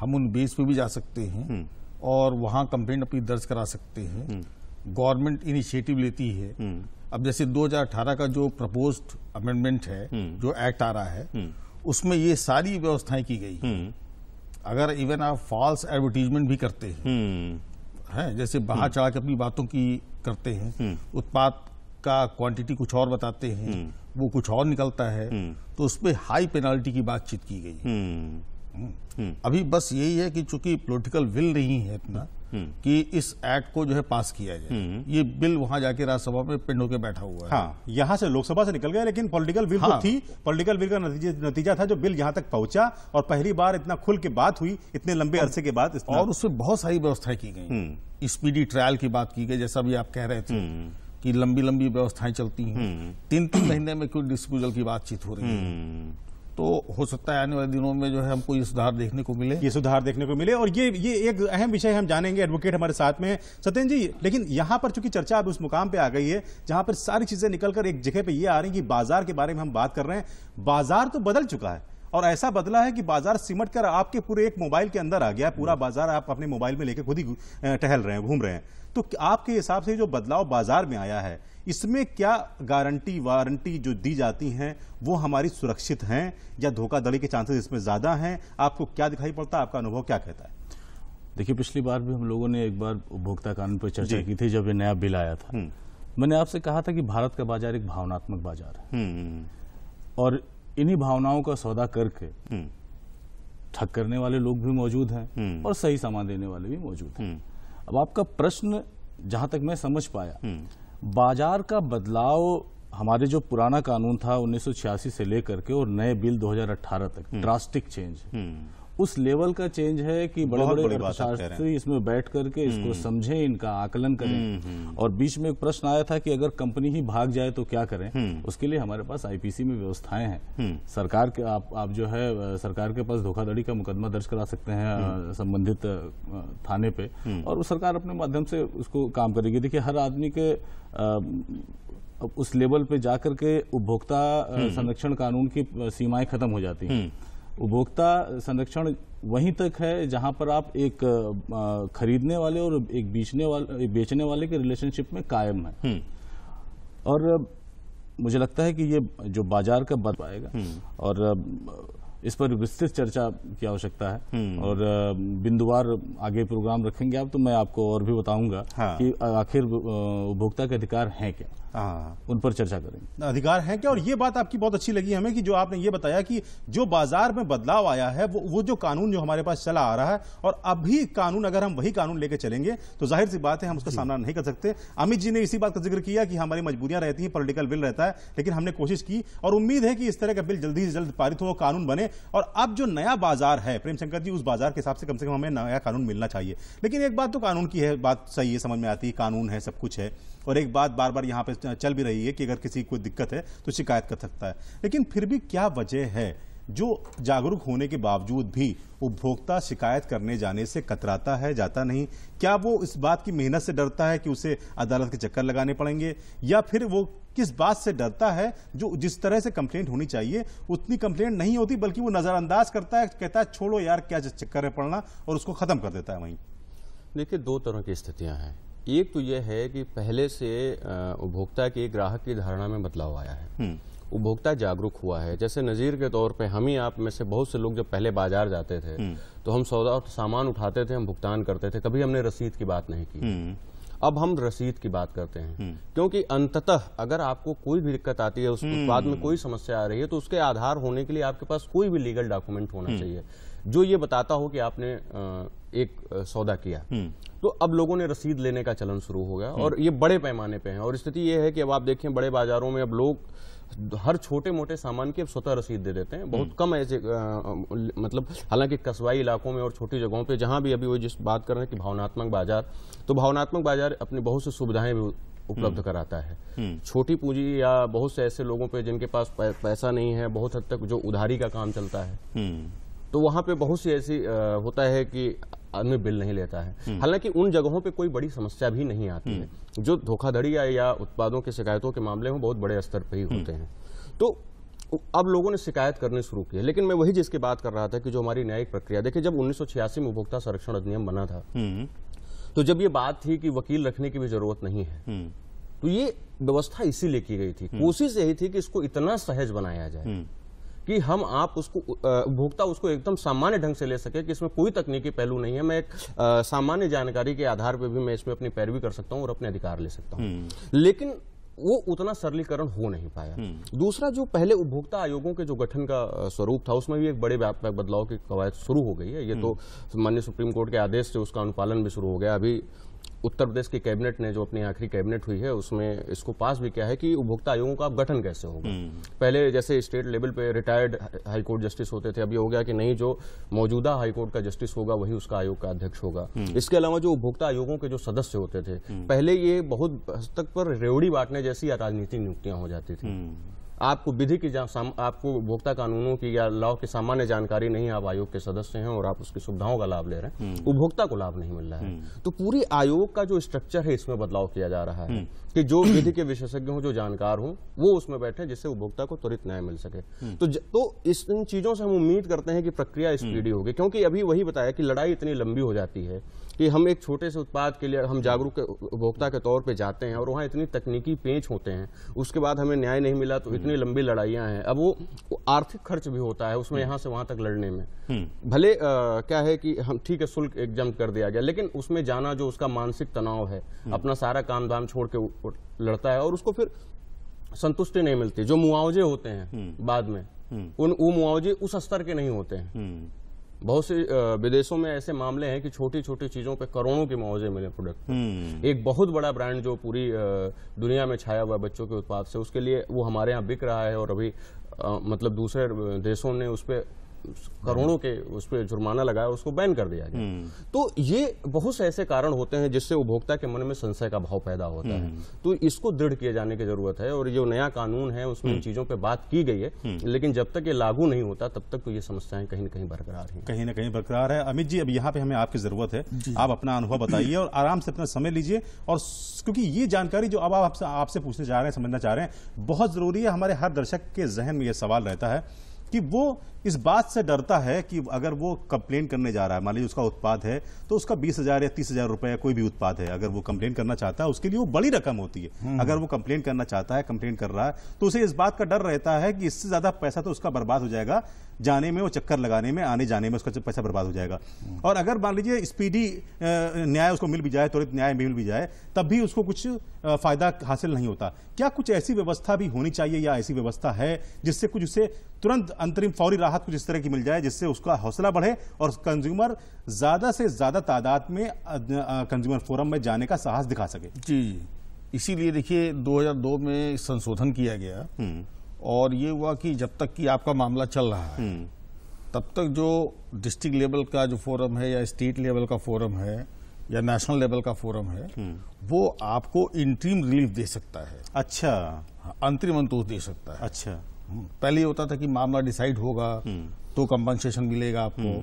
Speaker 2: हम उन बेस पे भी जा सकते हैं और वहां कंप्लेंट अपनी दर्ज करा सकते हैं। गवर्नमेंट इनिशिएटिव लेती है। अब जैसे 2018 का जो प्रपोज्ड अमेंडमेंट है, जो एक्ट आ रहा है, उसमें ये सारी व्यवस्थाएं की गई। अगर इवन आप फॉल्स एडवर्टीजमेंट भी करते हैं, जैसे बाहर चढ़ा के अपनी बातों की करते हैं, उत्पाद का क्वांटिटी कुछ और बताते हैं, वो कुछ और निकलता है, तो उसमें हाई पेनाल्टी की बातचीत की गई। अभी बस यही है कि चूंकि पॉलिटिकल विल नहीं है इतना कि इस एक्ट को जो है पास किया जाए। ये बिल वहां जाके राज्यसभा में पिंड होकर बैठा हुआ है।
Speaker 1: हाँ, यहां से लोकसभा से निकल गया, लेकिन पॉलिटिकल विल तो थी। पॉलिटिकल विल का नतीजा था जो बिल यहां तक पहुंचा और पहली बार इतना खुल के बात हुई इतने लंबे अरसे के बाद।
Speaker 2: और उसमें बहुत सारी व्यवस्थाएं की गई, स्पीडी ट्रायल की बात की गई, जैसा भी आप कह रहे थे कि लंबी लंबी व्यवस्थाएं चलती हैं, 3-3 महीने में कोई डिस्पोजल की बातचीत हो रही है। तो हो सकता है आने वाले दिनों में जो है हमको ये सुधार देखने को मिले, और ये एक अहम विषय हम जानेंगे। एडवोकेट हमारे साथ में सत्येंद्र जी, लेकिन यहां पर चूंकि चर्चा अब उस मुकाम पे आ गई है जहां पर सारी चीजें निकलकर एक जगह पे ये आ रही हैं कि बाजार के बारे में हम बात कर रहे हैं। बाजार तो बदल चुका है और ऐसा बदला है कि बाजार सिमट कर आपके पूरे एक मोबाइल के अंदर आ गया है। पूरा बाजार आप अपने मोबाइल में लेकर खुद ही टहल रहे हैं, घूम रहे हैं। तो आपके हिसाब से जो बदलाव बाजार में आया है, इसमें क्या गारंटी वारंटी जो दी जाती हैं वो हमारी सुरक्षित हैं या धोखाधड़ी के चांसेस इसमें ज्यादा हैं? आपको क्या दिखाई पड़ता है, आपका अनुभव क्या कहता है?
Speaker 3: देखिए, पिछली बार भी हम लोगों ने एक बार उपभोक्ता कानून पर चर्चा की थी जब ये नया बिल आया था। मैंने आपसे कहा था कि भारत का बाजार एक भावनात्मक बाजार है और इन्हीं भावनाओं का सौदा करके ठग करने वाले लोग भी मौजूद हैं और सही सामान देने वाले भी मौजूद हैं। अब आपका प्रश्न जहां तक मैं समझ पाया, बाजार का बदलाव हमारे जो पुराना कानून था 1986 से लेकर के और नए बिल 2018 तक ड्रास्टिक चेंज, उस लेवल का चेंज है कि बड़े बड़े अर्थशास्त्री इसमें बैठ करके इसको समझें, इनका आकलन करें। और बीच में एक प्रश्न आया था कि अगर कंपनी ही भाग जाए तो क्या करें। उसके लिए हमारे पास आईपीसी में व्यवस्थाएं हैं। सरकार के आप जो है सरकार के पास धोखाधड़ी का मुकदमा दर्ज करा सकते हैं संबंधित थाने पे और सरकार अपने माध्यम से उसको काम करेगी। देखिए, हर आदमी के उस लेवल पे जाकर के उपभोक्ता संरक्षण कानून की सीमाएं खत्म हो जाती हैं। उपभोक्ता संरक्षण वहीं तक है जहां पर आप एक खरीदने वाले और एक बेचने वाले के रिलेशनशिप में कायम है। और मुझे लगता है कि ये जो बाजार का बदलाव आएगा और इस पर विस्तृत चर्चा की आवश्यकता है और बिंदुवार आगे प्रोग्राम रखेंगे आप, तो मैं आपको और भी बताऊंगा कि आखिर उपभोक्ता के अधिकार हैं क्या, उन पर चर्चा करेंगे।
Speaker 1: अधिकार हैं क्या? और ये बात आपकी बहुत अच्छी लगी हमें कि जो आपने ये बताया कि जो बाजार में बदलाव आया है वो जो कानून जो हमारे पास चला आ रहा है और अभी कानून अगर हम वही कानून लेके चलेंगे तो जाहिर सी बात है हम उसका सामना नहीं कर सकते। अमित जी ने इसी बात का जिक्र किया कि हमारी मजबूरियां रहती हैं, पॉलिटिकल विल रहता है, लेकिन हमने कोशिश की और उम्मीद है कि इस तरह का बिल जल्दी से जल्द पारित हो, कानून बने और अब जो नया बाजार है प्रेम शंकर जी, उस बाजार के हिसाब से कम हमें नया कानून मिलना चाहिए। लेकिन एक बात तो कानून की है, बात सही है, समझ में आती है, कानून है, सब कुछ है, और एक बात बार बार यहाँ पे चल भी रही है कि अगर किसी को दिक्कत है तो शिकायत कर सकता है। लेकिन फिर भी क्या वजह है जो जागरूक होने के बावजूद भी उपभोक्ता शिकायत करने जाने से कतराता है, जाता नहीं? क्या वो इस बात की मेहनत से डरता है कि उसे अदालत के चक्कर लगाने पड़ेंगे, या फिर वो किस बात से डरता है जो जिस तरह से कंप्लेंट होनी चाहिए उतनी कंप्लेंट नहीं होती, बल्कि वो नजरअंदाज करता है, कहता है छोड़ो यार क्या चक्कर है पड़ना, और उसको खत्म कर देता है वहीं?
Speaker 4: देखिए, दो तरह की स्थितियां हैं। एक तो यह है कि पहले से उपभोक्ता की ग्राहक की धारणा में बदलाव आया है, उपभोक्ता जागरूक हुआ है। जैसे नजीर के तौर पे हम ही आप में से बहुत से लोग जब पहले बाजार जाते थे तो हम सौदा और सामान उठाते थे, हम भुगतान करते थे, कभी हमने रसीद की बात नहीं की। अब हम रसीद की बात करते हैं, क्योंकि अंततः अगर आपको कोई भी दिक्कत आती है, उस उत्पाद में कोई समस्या आ रही है, तो उसके आधार होने के लिए आपके पास कोई भी लीगल डॉक्यूमेंट होना चाहिए जो ये बताता हो कि आपने एक सौदा किया। तो अब लोगों ने रसीद लेने का चलन शुरू हो गया, और ये बड़े पैमाने पे है। और स्थिति ये है कि अब आप देखें बड़े बाजारों में अब लोग हर छोटे मोटे सामान की अब स्वतः रसीद दे देते हैं। बहुत कम ऐसे मतलब, हालांकि कस्बाई इलाकों में और छोटी जगहों पे जहां भी अभी वो जिस बात कर रहे हैं कि भावनात्मक बाजार, तो भावनात्मक बाजार अपनी बहुत सी सुविधाएं भी उपलब्ध कराता है। छोटी पूंजी या बहुत से ऐसे लोगों पे जिनके पास पैसा नहीं है, बहुत हद तक जो उधारी का काम चलता है, तो वहां पे बहुत सी ऐसी होता है कि आदमी बिल नहीं लेता है। हालांकि उन जगहों पे कोई बड़ी समस्या भी नहीं आती है। जो धोखाधड़ी या उत्पादों की शिकायतों के मामले में बहुत बड़े स्तर पर ही होते हैं। तो अब लोगों ने शिकायत करने शुरू की है। लेकिन मैं वही जिसकी बात कर रहा था कि जो हमारी न्यायिक प्रक्रिया, देखिए जब 1986 में उपभोक्ता संरक्षण अधिनियम बना था, तो जब ये बात थी कि वकील रखने की भी जरूरत नहीं है, तो ये व्यवस्था इसीलिए की गई थी। कोशिश यही थी कि इसको इतना सहज बनाया जाए कि हम आप उसको उपभोक्ता उसको एकदम सामान्य ढंग से ले सके, कि इसमें कोई तकनीकी पहलू नहीं है। मैं एक सामान्य जानकारी के आधार पर भी मैं इसमें अपनी पैरवी कर सकता हूं और अपने अधिकार ले सकता हूं। लेकिन वो उतना सरलीकरण हो नहीं पाया। दूसरा, जो पहले उपभोक्ता आयोगों के जो गठन का स्वरूप था, उसमें भी एक बड़े व्यापक बदलाव की कवायद शुरू हो गई है। ये तो माननीय सुप्रीम कोर्ट के आदेश से उसका अनुपालन भी शुरू हो गया। अभी उत्तर प्रदेश की कैबिनेट ने, जो अपनी आखिरी कैबिनेट हुई है, उसमें इसको पास भी किया है कि उपभोक्ता आयोगों का गठन कैसे होगा। पहले जैसे स्टेट लेवल पे रिटायर्ड हाईकोर्ट जस्टिस होते थे, अभी हो गया कि नहीं, जो मौजूदा हाईकोर्ट का जस्टिस होगा वही उसका आयोग का अध्यक्ष होगा। इसके अलावा जो उपभोक्ता आयोगों के जो सदस्य होते थे, पहले ये बहुत हद तक पर रेवड़ी बांटने जैसी राजनीतिक नियुक्तियां हो जाती थी। आपको विधि की आपको उपभोक्ता कानूनों की या लॉ की सामान्य जानकारी नहीं, आप आयोग के सदस्य हैं और आप उसकी सुविधाओं का लाभ ले रहे हैं, उपभोक्ता को लाभ नहीं मिल रहा है। तो पूरी आयोग का जो स्ट्रक्चर है, इसमें बदलाव किया जा रहा है कि जो विधि के विशेषज्ञ हों, जो जानकार हों, वो उसमें बैठे, जिससे उपभोक्ता को त्वरित न्याय मिल सके। तो इन चीजों से हम उम्मीद करते हैं कि प्रक्रिया स्पीडी होगी, क्योंकि अभी वही बताया कि लड़ाई इतनी लंबी हो जाती है कि हम एक छोटे से उत्पाद के लिए हम जागरूक उपभोक्ता के तौर पे जाते हैं और वहाँ इतनी तकनीकी पेंच होते हैं, उसके बाद हमें न्याय नहीं मिला तो इतनी लंबी लड़ाइयाँ हैं। अब वो आर्थिक खर्च भी होता है उसमें, यहाँ से वहाँ तक लड़ने में। भले क्या है कि हम ठीक है, शुल्क एग्जाम कर दिया गया, लेकिन उसमें जाना जो उसका मानसिक तनाव है, अपना सारा काम धाम छोड़ के लड़ता है और उसको फिर संतुष्टि नहीं मिलती। जो मुआवजे होते हैं बाद में, वो मुआवजे उस स्तर के नहीं होते हैं। बहुत से विदेशों में ऐसे मामले हैं कि छोटी छोटी चीजों पे करोड़ों के मुआवजे मिले प्रोडक्ट। एक बहुत बड़ा ब्रांड जो पूरी दुनिया में छाया हुआ बच्चों के उत्पाद से, उसके लिए वो हमारे यहाँ बिक रहा है और अभी मतलब दूसरे देशों ने उस पर करोड़ों के उस पर जुर्माना लगाया, उसको बैन कर दिया गया। तो ये बहुत से ऐसे कारण होते हैं जिससे उपभोक्ता के मन में संशय का भाव पैदा होता है। तो इसको दृढ़ किए जाने की जरूरत है और जो नया कानून है उसमें इन चीजों पे बात की गई है, लेकिन जब तक ये लागू नहीं होता तब तक तो ये समस्याएं कहीं न कहीं बरकरार हैं।
Speaker 1: कहीं ना कहीं बरकरार है। अमित जी, अब यहाँ पे हमें आपकी जरूरत है, आप अपना अनुभव बताइए और आराम से अपना समय लीजिए, और क्योंकि ये जानकारी जो अब आपसे पूछने जा रहे हैं, समझना चाह रहे हैं, बहुत जरूरी है। हमारे हर दर्शक के जहन में यह सवाल रहता है कि वो इस बात से डरता है कि अगर वो कंप्लेन करने जा रहा है, मान लीजिए उसका उत्पाद है तो उसका 20,000 या 30,000 रुपए, कोई भी उत्पाद है, अगर वो कंप्लेन करना चाहता है उसके लिए वो बड़ी रकम होती है। अगर वो कंप्लेन करना चाहता है, कंप्लेन कर रहा है, तो उसे इस बात का डर रहता है कि इससे ज्यादा पैसा तो उसका बर्बाद हो जाएगा, जाने में, वो चक्कर लगाने में, आने जाने में उसका पैसा बर्बाद हो जाएगा। और अगर मान लीजिए स्पीडी न्याय उसको मिल भी जाए, त्वरित न्याय मिल भी जाए, तब भी उसको कुछ फायदा हासिल नहीं होता। क्या कुछ ऐसी व्यवस्था भी होनी चाहिए या ऐसी व्यवस्था है जिससे कुछ उसे तुरंत अंतरिम फौरी राहत कुछ इस तरह की मिल जाए जिससे उसका हौसला बढ़े और कंज्यूमर ज्यादा से ज्यादा तादाद में कंज्यूमर फोरम में जाने का साहस दिखा सके?
Speaker 2: जी, इसीलिए देखिए 2002 में संशोधन किया गया और ये हुआ कि जब तक कि आपका मामला चल रहा है तब तक जो डिस्ट्रिक्ट लेवल का जो फोरम है या स्टेट लेवल का फोरम है या नेशनल लेवल का फोरम है, वो आपको इंटरिम रिलीफ दे सकता है।
Speaker 1: अच्छा,
Speaker 2: अंतरिम अंतोष दे सकता है।
Speaker 1: अच्छा,
Speaker 2: पहले ये होता था कि मामला डिसाइड होगा तो कंपनसेशन मिलेगा आपको,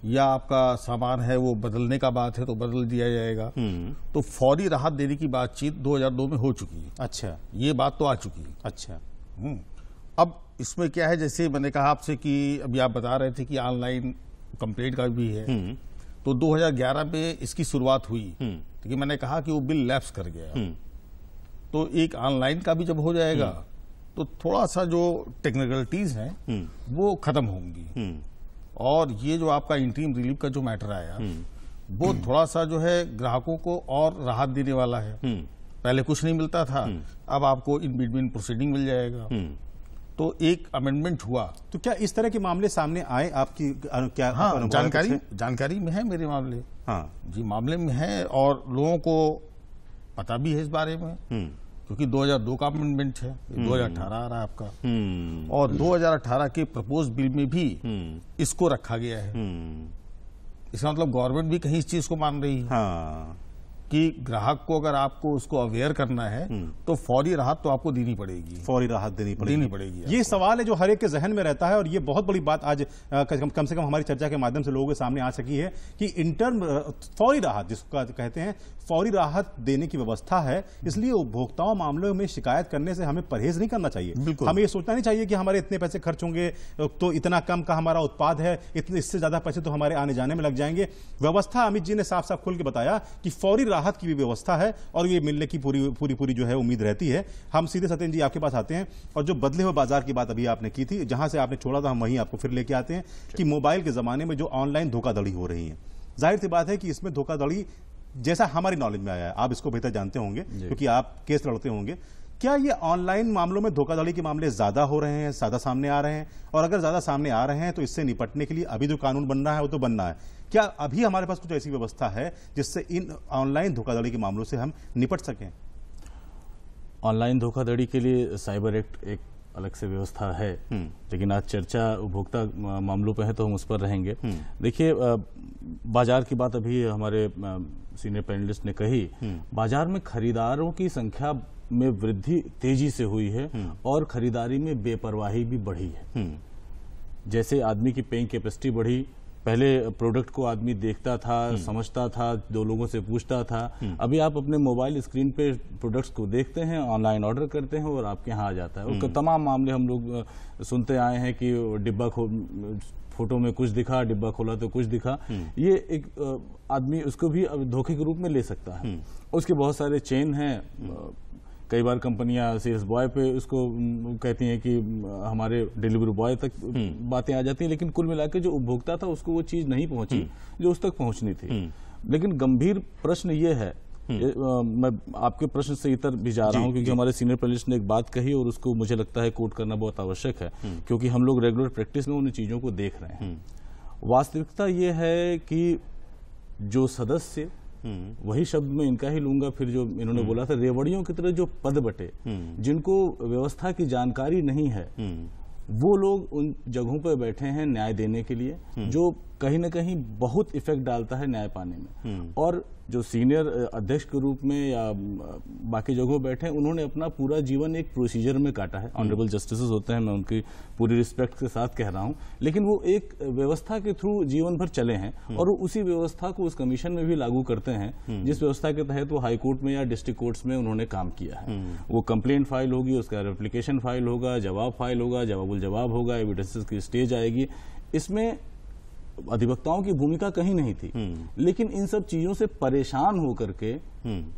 Speaker 2: या आपका सामान है वो बदलने का बात है तो बदल दिया जाएगा। तो फौरी राहत देने की बातचीत 2002 में हो चुकी है।
Speaker 1: अच्छा,
Speaker 2: ये बात तो आ चुकी है।
Speaker 1: अच्छा।
Speaker 2: अब इसमें क्या है, जैसे मैंने कहा आपसे कि अभी आप बता रहे थे कि ऑनलाइन कंप्लेंट का भी है, तो 2011 में इसकी शुरुआत हुई, क्योंकि मैंने कहा कि वो बिल लैप्स कर गया। तो एक ऑनलाइन का भी जब हो जाएगा तो थोड़ा सा जो टेक्निकलिटीज हैं वो खत्म होंगी, और ये जो आपका इंटरिम रिलीफ का जो मैटर आया वो थोड़ा सा जो है ग्राहकों को और राहत देने वाला है। पहले कुछ नहीं मिलता था, अब आपको इन बिटवीन प्रोसीडिंग मिल जाएगा। तो एक अमेंडमेंट हुआ।
Speaker 1: तो क्या इस तरह के मामले सामने आए आपकी क्या?
Speaker 2: हाँ, जानकारी में है मेरे मामले।
Speaker 1: हाँ
Speaker 2: जी, मामले में है, और लोगों को पता भी है इस बारे में, क्योंकि 2002 का अमेंडमेंट है, 2018 आ रहा है आपका, और 2018 के प्रपोज बिल में भी इसको रखा गया है। इसका मतलब गवर्नमेंट भी कहीं इस चीज को मान रही है।
Speaker 1: हाँ,
Speaker 2: कि ग्राहक को अगर आपको उसको अवेयर करना है तो फौरी राहत तो आपको देनी पड़ेगी,
Speaker 1: फौरी राहत देनी पड़ेगी। ये सवाल है जो हर एक के जहन में रहता है, और ये बहुत बड़ी बात आज कम से कम हमारी चर्चा के माध्यम से लोगों के सामने आ सकी है कि इंटर्म फौरी राहत, जिसको कहते हैं फौरी राहत देने की व्यवस्था है। इसलिए उपभोक्ताओं मामलों में शिकायत करने से हमें परहेज नहीं करना चाहिए। हमें ये सोचना नहीं चाहिए कि हमारे इतने पैसे खर्च होंगे तो इतना कम का हमारा उत्पाद है, इतने इससे ज्यादा पैसे तो हमारे आने जाने में लग जाएंगे। व्यवस्था अमित जी ने साफ साफ खुल के बताया कि फौरी राहत की भी व्यवस्था है, और ये मिलने की पूरी जो है उम्मीद रहती है। हम सीधे सत्येंद्र जी आपके पास आते हैं, और जो बदले हुए बाजार की बात अभी आपने की थी, जहां से आपने छोड़ा था हम वहीं आपको फिर लेके आते हैं कि मोबाइल के जमाने में जो ऑनलाइन धोखाधड़ी हो रही है, जाहिर सी बात है कि इसमें धोखाधड़ी जैसा हमारी नॉलेज में आया है, आप इसको बेहतर जानते होंगे क्योंकि आप केस लड़ते होंगे, क्या ये ऑनलाइन मामलों में धोखाधड़ी के मामले ज्यादा हो रहे हैं, ज्यादा सामने आ रहे हैं? और अगर ज्यादा सामने आ रहे हैं तो इससे निपटने के लिए अभी जो कानून बन रहा है वो तो बनना है, क्या अभी हमारे पास कुछ ऐसी व्यवस्था है जिससे इन ऑनलाइन धोखाधड़ी के मामलों से हम निपट सकें?
Speaker 3: ऑनलाइन धोखाधड़ी के लिए साइबर एक्ट एक अलग से व्यवस्था है, लेकिन आज चर्चा उपभोक्ता मामलों पे है तो हम उस पर रहेंगे। देखिए, बाजार की बात अभी हमारे सीनियर पैनलिस्ट ने कही, बाजार में खरीदारों की संख्या में वृद्धि तेजी से हुई है और खरीदारी में बेपरवाही भी बढ़ी है। जैसे आदमी की पेइंग कैपेसिटी बढ़ी, पहले प्रोडक्ट को आदमी देखता था, समझता था, दो लोगों से पूछता था, अभी आप अपने मोबाइल स्क्रीन पे प्रोडक्ट्स को देखते हैं, ऑनलाइन ऑर्डर करते हैं और आपके यहाँ आ जाता है। और तमाम मामले हम लोग सुनते आए हैं कि डिब्बा फोटो में कुछ दिखा, डिब्बा खोला तो कुछ दिखा। ये एक आदमी उसको भी धोखे के रूप में ले सकता है। उसके बहुत सारे चेन हैं। कई बार कंपनियां सेल्स बॉय पे उसको कहती हैं कि हमारे डिलीवरी बॉय तक बातें आ जाती हैं, लेकिन कुल मिलाकर जो उपभोक्ता था उसको वो चीज नहीं पहुंची जो उस तक पहुंचनी थी। लेकिन गंभीर प्रश्न ये है, मैं आपके प्रश्न से इतर भी जा रहा हूं क्योंकि हमारे सीनियर पैनलिस्ट ने एक बात कही और उसको मुझे लगता है कोट करना बहुत आवश्यक है, क्योंकि हम लोग रेगुलर प्रैक्टिस में उन चीजों को देख रहे हैं। वास्तविकता ये है कि जो सदस्य, वही शब्द मैं इनका ही लूंगा, फिर जो इन्होंने बोला था, रेवड़ियों की तरह जो पद बटे, जिनको व्यवस्था की जानकारी नहीं है, वो लोग उन जगहों पर बैठे हैं न्याय देने के लिए, जो कहीं ना कहीं बहुत इफेक्ट डालता है न्याय पाने में। और जो सीनियर अध्यक्ष के रूप में या बाकी जगहों बैठे हैं, उन्होंने अपना पूरा जीवन एक प्रोसीजर में काटा है। ऑनरेबल जस्टिसेस होते हैं, मैं उनकी पूरी रिस्पेक्ट के साथ कह रहा हूं, लेकिन वो एक व्यवस्था के थ्रू जीवन भर चले हैं और उसी व्यवस्था को उस कमीशन में भी लागू करते हैं जिस व्यवस्था के तहत वो हाई कोर्ट में या डिस्ट्रिक्ट कोर्ट्स में उन्होंने काम किया है। वो कंप्लेंट फाइल होगी, उसका रेप्लिकेशन फाइल होगा, जवाब फाइल होगा, जवाबुल जवाब होगा, एविडेंसेस की स्टेज आएगी। इसमें अधिवक्ताओं की भूमिका कहीं नहीं थी, लेकिन इन सब चीजों से परेशान होकर के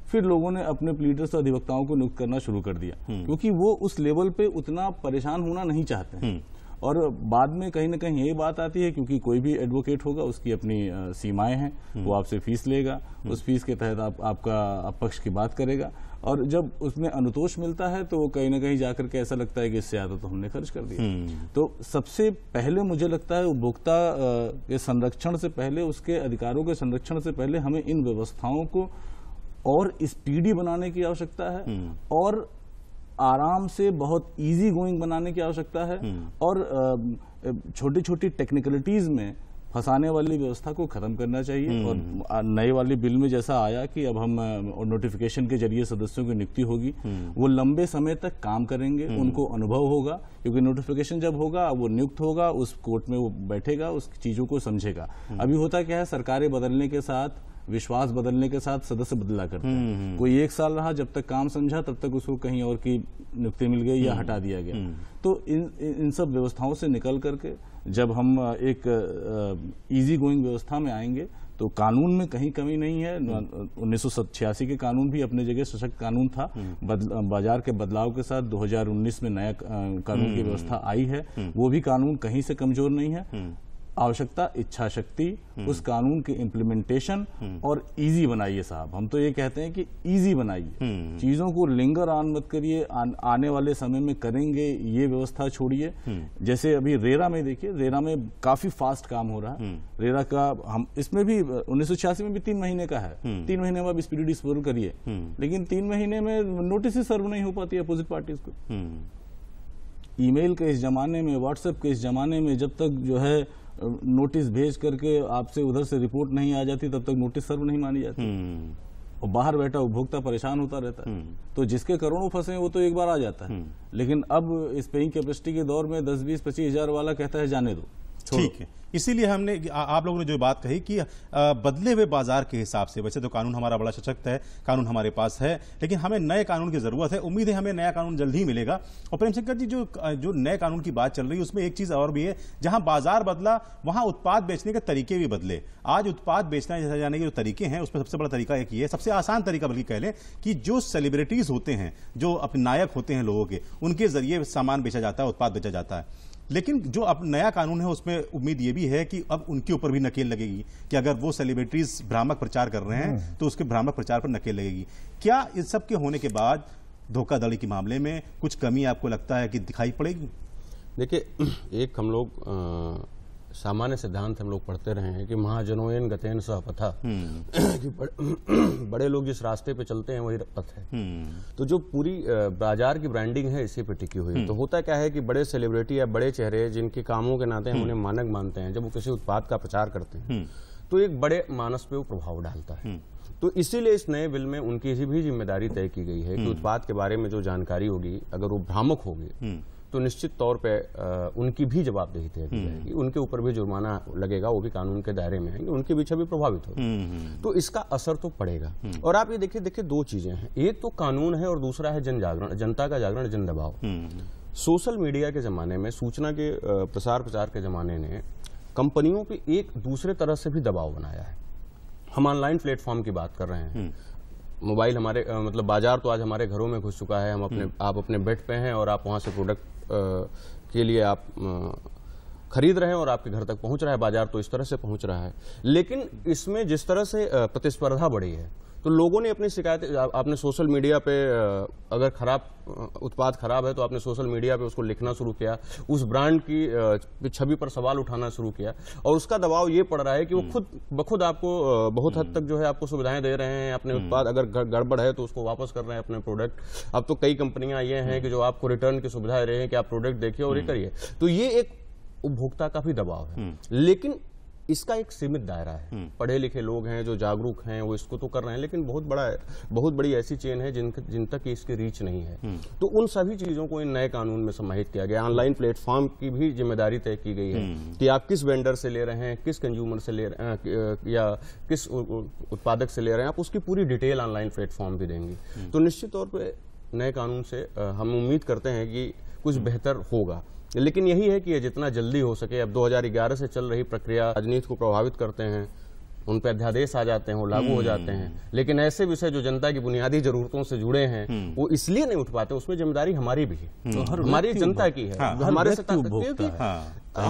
Speaker 3: फिर लोगों ने अपने प्लीडर्स और अधिवक्ताओं को नियुक्त करना शुरू कर दिया, क्योंकि वो उस लेवल पे उतना परेशान होना नहीं चाहते हैं। और बाद में कहीं ना कहीं यही बात आती है, क्योंकि कोई भी एडवोकेट होगा उसकी अपनी सीमाएं हैं, वो आपसे फीस लेगा, उस फीस के तहत आपका पक्ष की बात करेगा, और जब उसमें अनुतोष मिलता है तो कहीं ना कहीं जाकर के ऐसा लगता है कि इससे ज्यादा तो हमने खर्च कर दिया। तो सबसे पहले मुझे लगता है उपभोक्ता के संरक्षण से पहले, उसके अधिकारों के संरक्षण से पहले हमें इन व्यवस्थाओं को और स्पीडी बनाने की आवश्यकता है और आराम से बहुत इजी गोइंग बनाने की आवश्यकता है और छोटी छोटी टेक्निकलिटीज में फंसाने वाली व्यवस्था को खत्म करना चाहिए। और नए वाली बिल में जैसा आया कि अब हम नोटिफिकेशन के जरिए सदस्यों की नियुक्ति होगी, वो लंबे समय तक काम करेंगे, उनको अनुभव होगा, क्योंकि नोटिफिकेशन जब होगा वो नियुक्त होगा, उस कोर्ट में वो बैठेगा, उस चीजों को समझेगा। अभी होता क्या है, सरकारें बदलने के साथ, विश्वास बदलने के साथ सदस्य बदला करते हैं। कोई 1 साल रहा, जब तक काम समझा तब तक उसको कहीं और की नियुक्ति मिल गई या हटा दिया गया। तो इन सब व्यवस्थाओं से निकल करके जब हम एक इजी गोइंग व्यवस्था में आएंगे तो कानून में कहीं कमी नहीं है। 1986 के कानून भी अपने जगह सशक्त कानून था। बाजार के बदलाव के साथ 2019 में नया कानून की व्यवस्था आई है, वो भी कानून कहीं से कमजोर नहीं है। आवश्यकता, इच्छा शक्ति, उस कानून की इम्प्लीमेंटेशन और इजी बनाइए साहब। हम तो ये कहते हैं कि इजी बनाइए, चीजों को लिंगर ऑन मत करिए, आने वाले समय में करेंगे ये व्यवस्था छोड़िए। जैसे अभी रेरा में देखिए, रेरा में काफी फास्ट काम हो रहा है। रेरा का हम इसमें भी 1986 में भी 3 महीने का है, 3 महीने में आप स्पीडी डिस्पोजल करिए, लेकिन 3 महीने में नोटिस ही सर्व नहीं हो पाती अपोजिट पार्टीज को। ईमेल के इस जमाने में, व्हाट्सएप के इस जमाने में, जब तक जो है नोटिस भेज करके आपसे उधर से रिपोर्ट नहीं आ जाती तब तक नोटिस सर्व नहीं मानी जाती। और बाहर बैठा उपभोक्ता परेशान होता रहता है। तो जिसके करोड़ों फंसे हैं वो तो एक बार आ जाता है, लेकिन अब इस पेइंग कैपेसिटी के दौर में 10, 20, 25 हजार वाला कहता है जाने दो।
Speaker 1: ठीक है, इसीलिए हमने आप लोगों ने जो बात कही कि बदले हुए बाजार के हिसाब से, वैसे तो कानून हमारा बड़ा सशक्त है, कानून हमारे पास है, लेकिन हमें नए कानून की जरूरत है। उम्मीद है हमें नया कानून जल्द ही मिलेगा। और प्रेम शंकर जी, जो नए कानून की बात चल रही है उसमें एक चीज और भी है, जहां बाजार बदला वहां उत्पाद बेचने के तरीके भी बदले। आज उत्पाद बेचना जाने के जो तरीके हैं उसमें सबसे बड़ा तरीका एक ही है, सबसे आसान तरीका बल्कि कह लें, कि जो सेलिब्रिटीज होते हैं, जो अपने नायक होते हैं लोगों के, उनके जरिए सामान बेचा जाता है, उत्पाद बेचा जाता है। लेकिन जो अब नया कानून है उसमें उम्मीद ये भी है कि अब उनके ऊपर भी नकेल लगेगी कि अगर वो सेलिब्रिटीज भ्रामक प्रचार कर रहे हैं तो उसके भ्रामक प्रचार पर नकेल लगेगी। क्या इस सब के होने के बाद धोखाधड़ी के मामले में कुछ कमी आपको लगता है कि दिखाई पड़ेगी?
Speaker 4: देखिए, एक हम लोग सामान्य सिद्धांत हम लोग पढ़ते रहे हैं कि महाजनोयन गतेन सह पथा, कि बड़े लोग जिस रास्ते पे चलते हैं वही पथ है। तो जो पूरी बाजार की ब्रांडिंग है इसी पे टिकी हुई है। तो होता क्या है कि बड़े सेलिब्रिटी या बड़े चेहरे जिनके कामों के नाते हम उन्हें मानक मानते हैं, जब वो किसी उत्पाद का प्रचार करते हैं तो एक बड़े मानस पे वो प्रभाव डालता है। तो इसीलिए इस नए बिल में उनकी भी जिम्मेदारी तय की गई है कि उत्पाद के बारे में जो जानकारी होगी, अगर वो भ्रामक होगी तो निश्चित तौर पे उनकी भी जवाबदेही तय की जाएगी, उनके ऊपर भी जुर्माना लगेगा, वो भी कानून के दायरे में आएंगे, उनकी भी छवि प्रभावित होगी। तो इसका असर तो पड़ेगा। और आप ये देखिए 2 चीजें हैं, एक तो कानून है और दूसरा है जन जागरण, जनता का जागरण, जन दबाव। सोशल मीडिया के जमाने में, सूचना के प्रचार के जमाने ने कंपनियों पे एक दूसरे तरह से भी दबाव बनाया है। हम ऑनलाइन प्लेटफॉर्म की बात कर रहे हैं, मोबाइल हमारे मतलब बाजार तो आज हमारे घरों में घुस चुका है। हम आप अपने बेड पे हैं और आप वहां से प्रोडक्ट के लिए आप खरीद रहे हैं और आपके घर तक पहुंच रहा है। बाजार तो इस तरह से पहुंच रहा है, लेकिन इसमें जिस तरह से प्रतिस्पर्धा बढ़ी है तो लोगों ने अपनी शिकायतें, आपने सोशल मीडिया पे अगर उत्पाद खराब है तो आपने सोशल मीडिया पे उसको लिखना शुरू किया, उस ब्रांड की छवि पर सवाल उठाना शुरू किया, और उसका दबाव ये पड़ रहा है कि वो खुद बखुद आपको बहुत हद तक जो है आपको सुविधाएं दे रहे हैं। अपने उत्पाद अगर गड़बड़ है तो उसको वापस कर रहे हैं अपने प्रोडक्ट। अब तो कई कंपनियां ये हैं कि जो आपको रिटर्न की सुविधा दे रहे हैं कि आप प्रोडक्ट देखिए और ये करिए। तो ये एक उपभोक्ता का भी दबाव है, लेकिन इसका एक सीमित दायरा है। पढ़े लिखे लोग हैं जो जागरूक हैं वो इसको तो कर रहे हैं, लेकिन बहुत बड़ी ऐसी चेन है जिन तक इसकी रीच नहीं है। तो उन सभी चीजों को इन नए कानून में समाहित किया गया। ऑनलाइन प्लेटफॉर्म की भी जिम्मेदारी तय की गई है कि आप किस वेंडर से ले रहे हैं, किस कंज्यूमर से ले रहे हैं या किस उत्पादक से ले रहे हैं, आप उसकी पूरी डिटेल ऑनलाइन प्लेटफॉर्म भी देंगे। तो निश्चित तौर पर नए कानून से हम उम्मीद करते हैं कि कुछ बेहतर होगा, लेकिन यही है कि ये जितना जल्दी हो सके। अब 2011 से चल रही प्रक्रिया राजनीति को प्रभावित करते हैं, उन पर अध्यादेश आ जाते हैं, वो लागू हो जाते हैं, लेकिन ऐसे विषय जो जनता की बुनियादी जरूरतों से जुड़े हैं वो इसलिए नहीं उठ पाते। उसमें जिम्मेदारी हमारी भी है, तो हमारी जनता की है, हमारे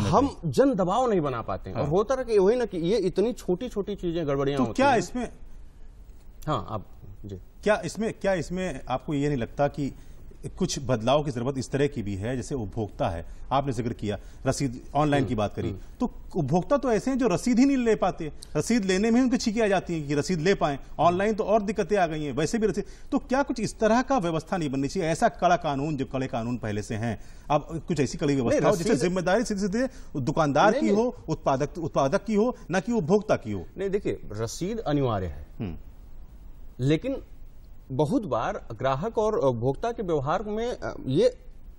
Speaker 4: हम जन दबाव नहीं बना पाते। और होता रहा कि वही ना कि ये इतनी छोटी छोटी चीजें गड़बड़ियां होती हैं।
Speaker 1: क्या इसमें
Speaker 4: आप जी
Speaker 1: क्या इसमें आपको ये नहीं लगता कि कुछ बदलाव की जरूरत इस तरह की भी है, जैसे उपभोक्ता है, आपने जिक्र किया रसीद ऑनलाइन की बात करी, तो उपभोक्ता तो ऐसे हैं जो रसीद ही नहीं ले पाते, रसीद लेने में उनकी छिकी आ जाती है कि रसीद ले पाएं, ऑनलाइन तो और दिक्कतें आ गई हैं, वैसे भी रसीद, तो क्या कुछ इस तरह का व्यवस्था नहीं बननी चाहिए, ऐसा कड़ा कानून जो कड़े कानून पहले से हैं, अब कुछ ऐसी कड़ी व्यवस्था हो जिससे जिम्मेदारी सीधे सीधे दुकानदार की हो, उत्पादक की हो, न कि उपभोक्ता की हो।
Speaker 4: नहीं, देखिए रसीद अनिवार्य है, लेकिन बहुत बार ग्राहक और उपभोक्ता के व्यवहार में ये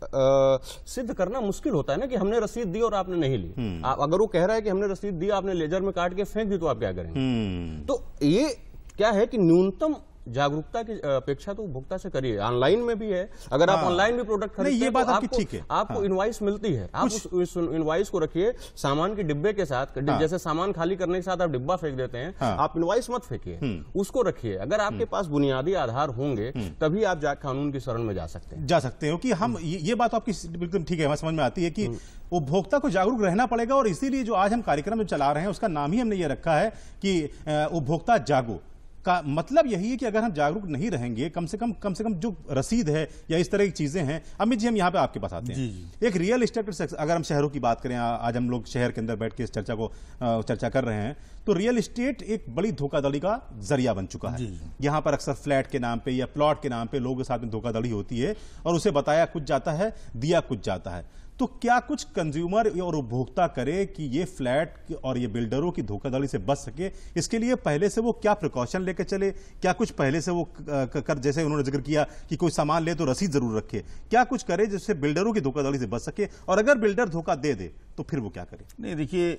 Speaker 4: सिद्ध करना मुश्किल होता है ना कि हमने रसीद दी और आपने नहीं ली। अगर वो कह रहा है कि हमने रसीद दी, आपने लेजर में काट के फेंक दी, तो आप क्या करेंगे? तो ये क्या है कि न्यूनतम जागरूकता की अपेक्षा तो उपभोक्ता से करिए। ऑनलाइन में भी है, अगर आप ऑनलाइन भी प्रोडक्ट खरीदते हैं तो आपको इनवॉइस मिलती है, आप उस इनवॉइस को रखिए सामान के डिब्बे के साथ। जैसे सामान खाली करने के साथ आप डिब्बा फेंक देते हैं, आप इनवॉइस मत फेंकिए, उसको रखिए। अगर आपके पास बुनियादी आधार होंगे तभी आप कानून की शरण में जा सकते हैं।
Speaker 1: कि हम ये बात आपकी बिल्कुल ठीक है, हमें समझ में आती है कि उपभोक्ता को जागरूक रहना पड़ेगा, और इसीलिए जो आज हम कार्यक्रम चला रहे हैं उसका नाम ही हमने ये रखा है कि उपभोक्ता जागो का मतलब यही है कि अगर हम जागरूक नहीं रहेंगे, कम से कम जो रसीद है या इस तरह की चीजें हैं। अमित जी, हम यहाँ पे आपके पास आते हैं। एक रियल एस्टेट, अगर हम शहरों की बात करें, आज हम लोग शहर के अंदर बैठ के इस चर्चा कर रहे हैं, तो रियल एस्टेट एक बड़ी धोखाधड़ी का जरिया बन चुका है। यहाँ पर अक्सर फ्लैट के नाम पे या प्लॉट के नाम पे लोगों के साथ में धोखाधड़ी होती है, और उसे बताया कुछ जाता है, दिया कुछ जाता है। तो क्या कुछ कंज्यूमर और उपभोक्ता करे कि ये फ्लैट और ये बिल्डरों की धोखाधड़ी से बच सके? इसके लिए पहले से वो क्या प्रिकॉशन लेकर चले? क्या कुछ पहले से वो कर, जैसे उन्होंने जिक्र किया कि कोई सामान ले तो रसीद जरूर रखे, क्या कुछ करे जिससे बिल्डरों की धोखाधड़ी से बच सके? और अगर बिल्डर धोखा दे दे तो फिर वो क्या करे?
Speaker 2: नहीं, देखिए,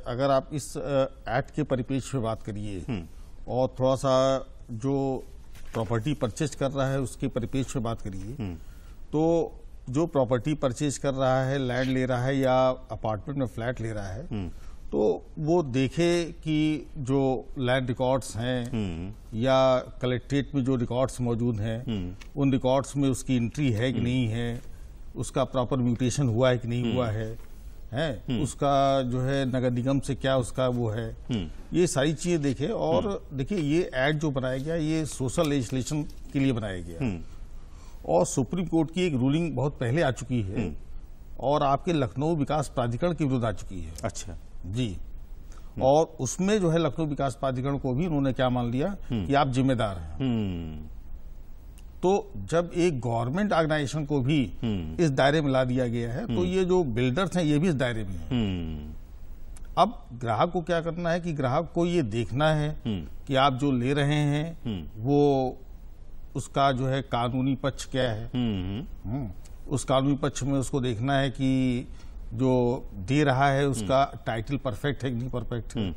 Speaker 2: अगर आप इस एक्ट के परिप्रेक्ष्य में बात करिए और थोड़ा सा जो प्रॉपर्टी परचेज कर रहा है उसके परिप्रेक्ष्य में बात करिए, तो जो प्रॉपर्टी परचेज कर रहा है, लैंड ले रहा है या अपार्टमेंट में फ्लैट ले रहा है, तो वो देखे कि जो लैंड रिकॉर्ड्स हैं या कलेक्ट्रेट में जो रिकॉर्ड्स मौजूद हैं, उन रिकॉर्ड्स में उसकी एंट्री है कि नहीं है, उसका प्रॉपर म्यूटेशन हुआ है कि नहीं हुआ है, उसका जो है नगर निगम से क्या उसका वो है, ये सारी चीजें देखे। और देखिए, ये एक्ट जो बनाया गया ये सोशल लेजिस्लेशन के लिए बनाया गया, और सुप्रीम कोर्ट की एक रूलिंग बहुत पहले आ चुकी है और आपके लखनऊ विकास प्राधिकरण के विरुद्ध आ चुकी है।
Speaker 1: अच्छा
Speaker 2: जी, और उसमें जो है लखनऊ विकास प्राधिकरण को भी उन्होंने क्या मान लिया कि आप जिम्मेदार हैं। तो जब एक गवर्नमेंट ऑर्गेनाइजेशन को भी इस दायरे में ला दिया गया है, तो ये जो बिल्डर्स हैं ये भी इस दायरे में हैं। अब ग्राहक को क्या करना है कि ग्राहक को ये देखना है कि आप जो ले रहे हैं वो उसका जो है कानूनी पक्ष क्या है। उस कानूनी पक्ष में उसको देखना है कि जो दे रहा है उसका टाइटल परफेक्ट है कि नहीं परफेक्ट है,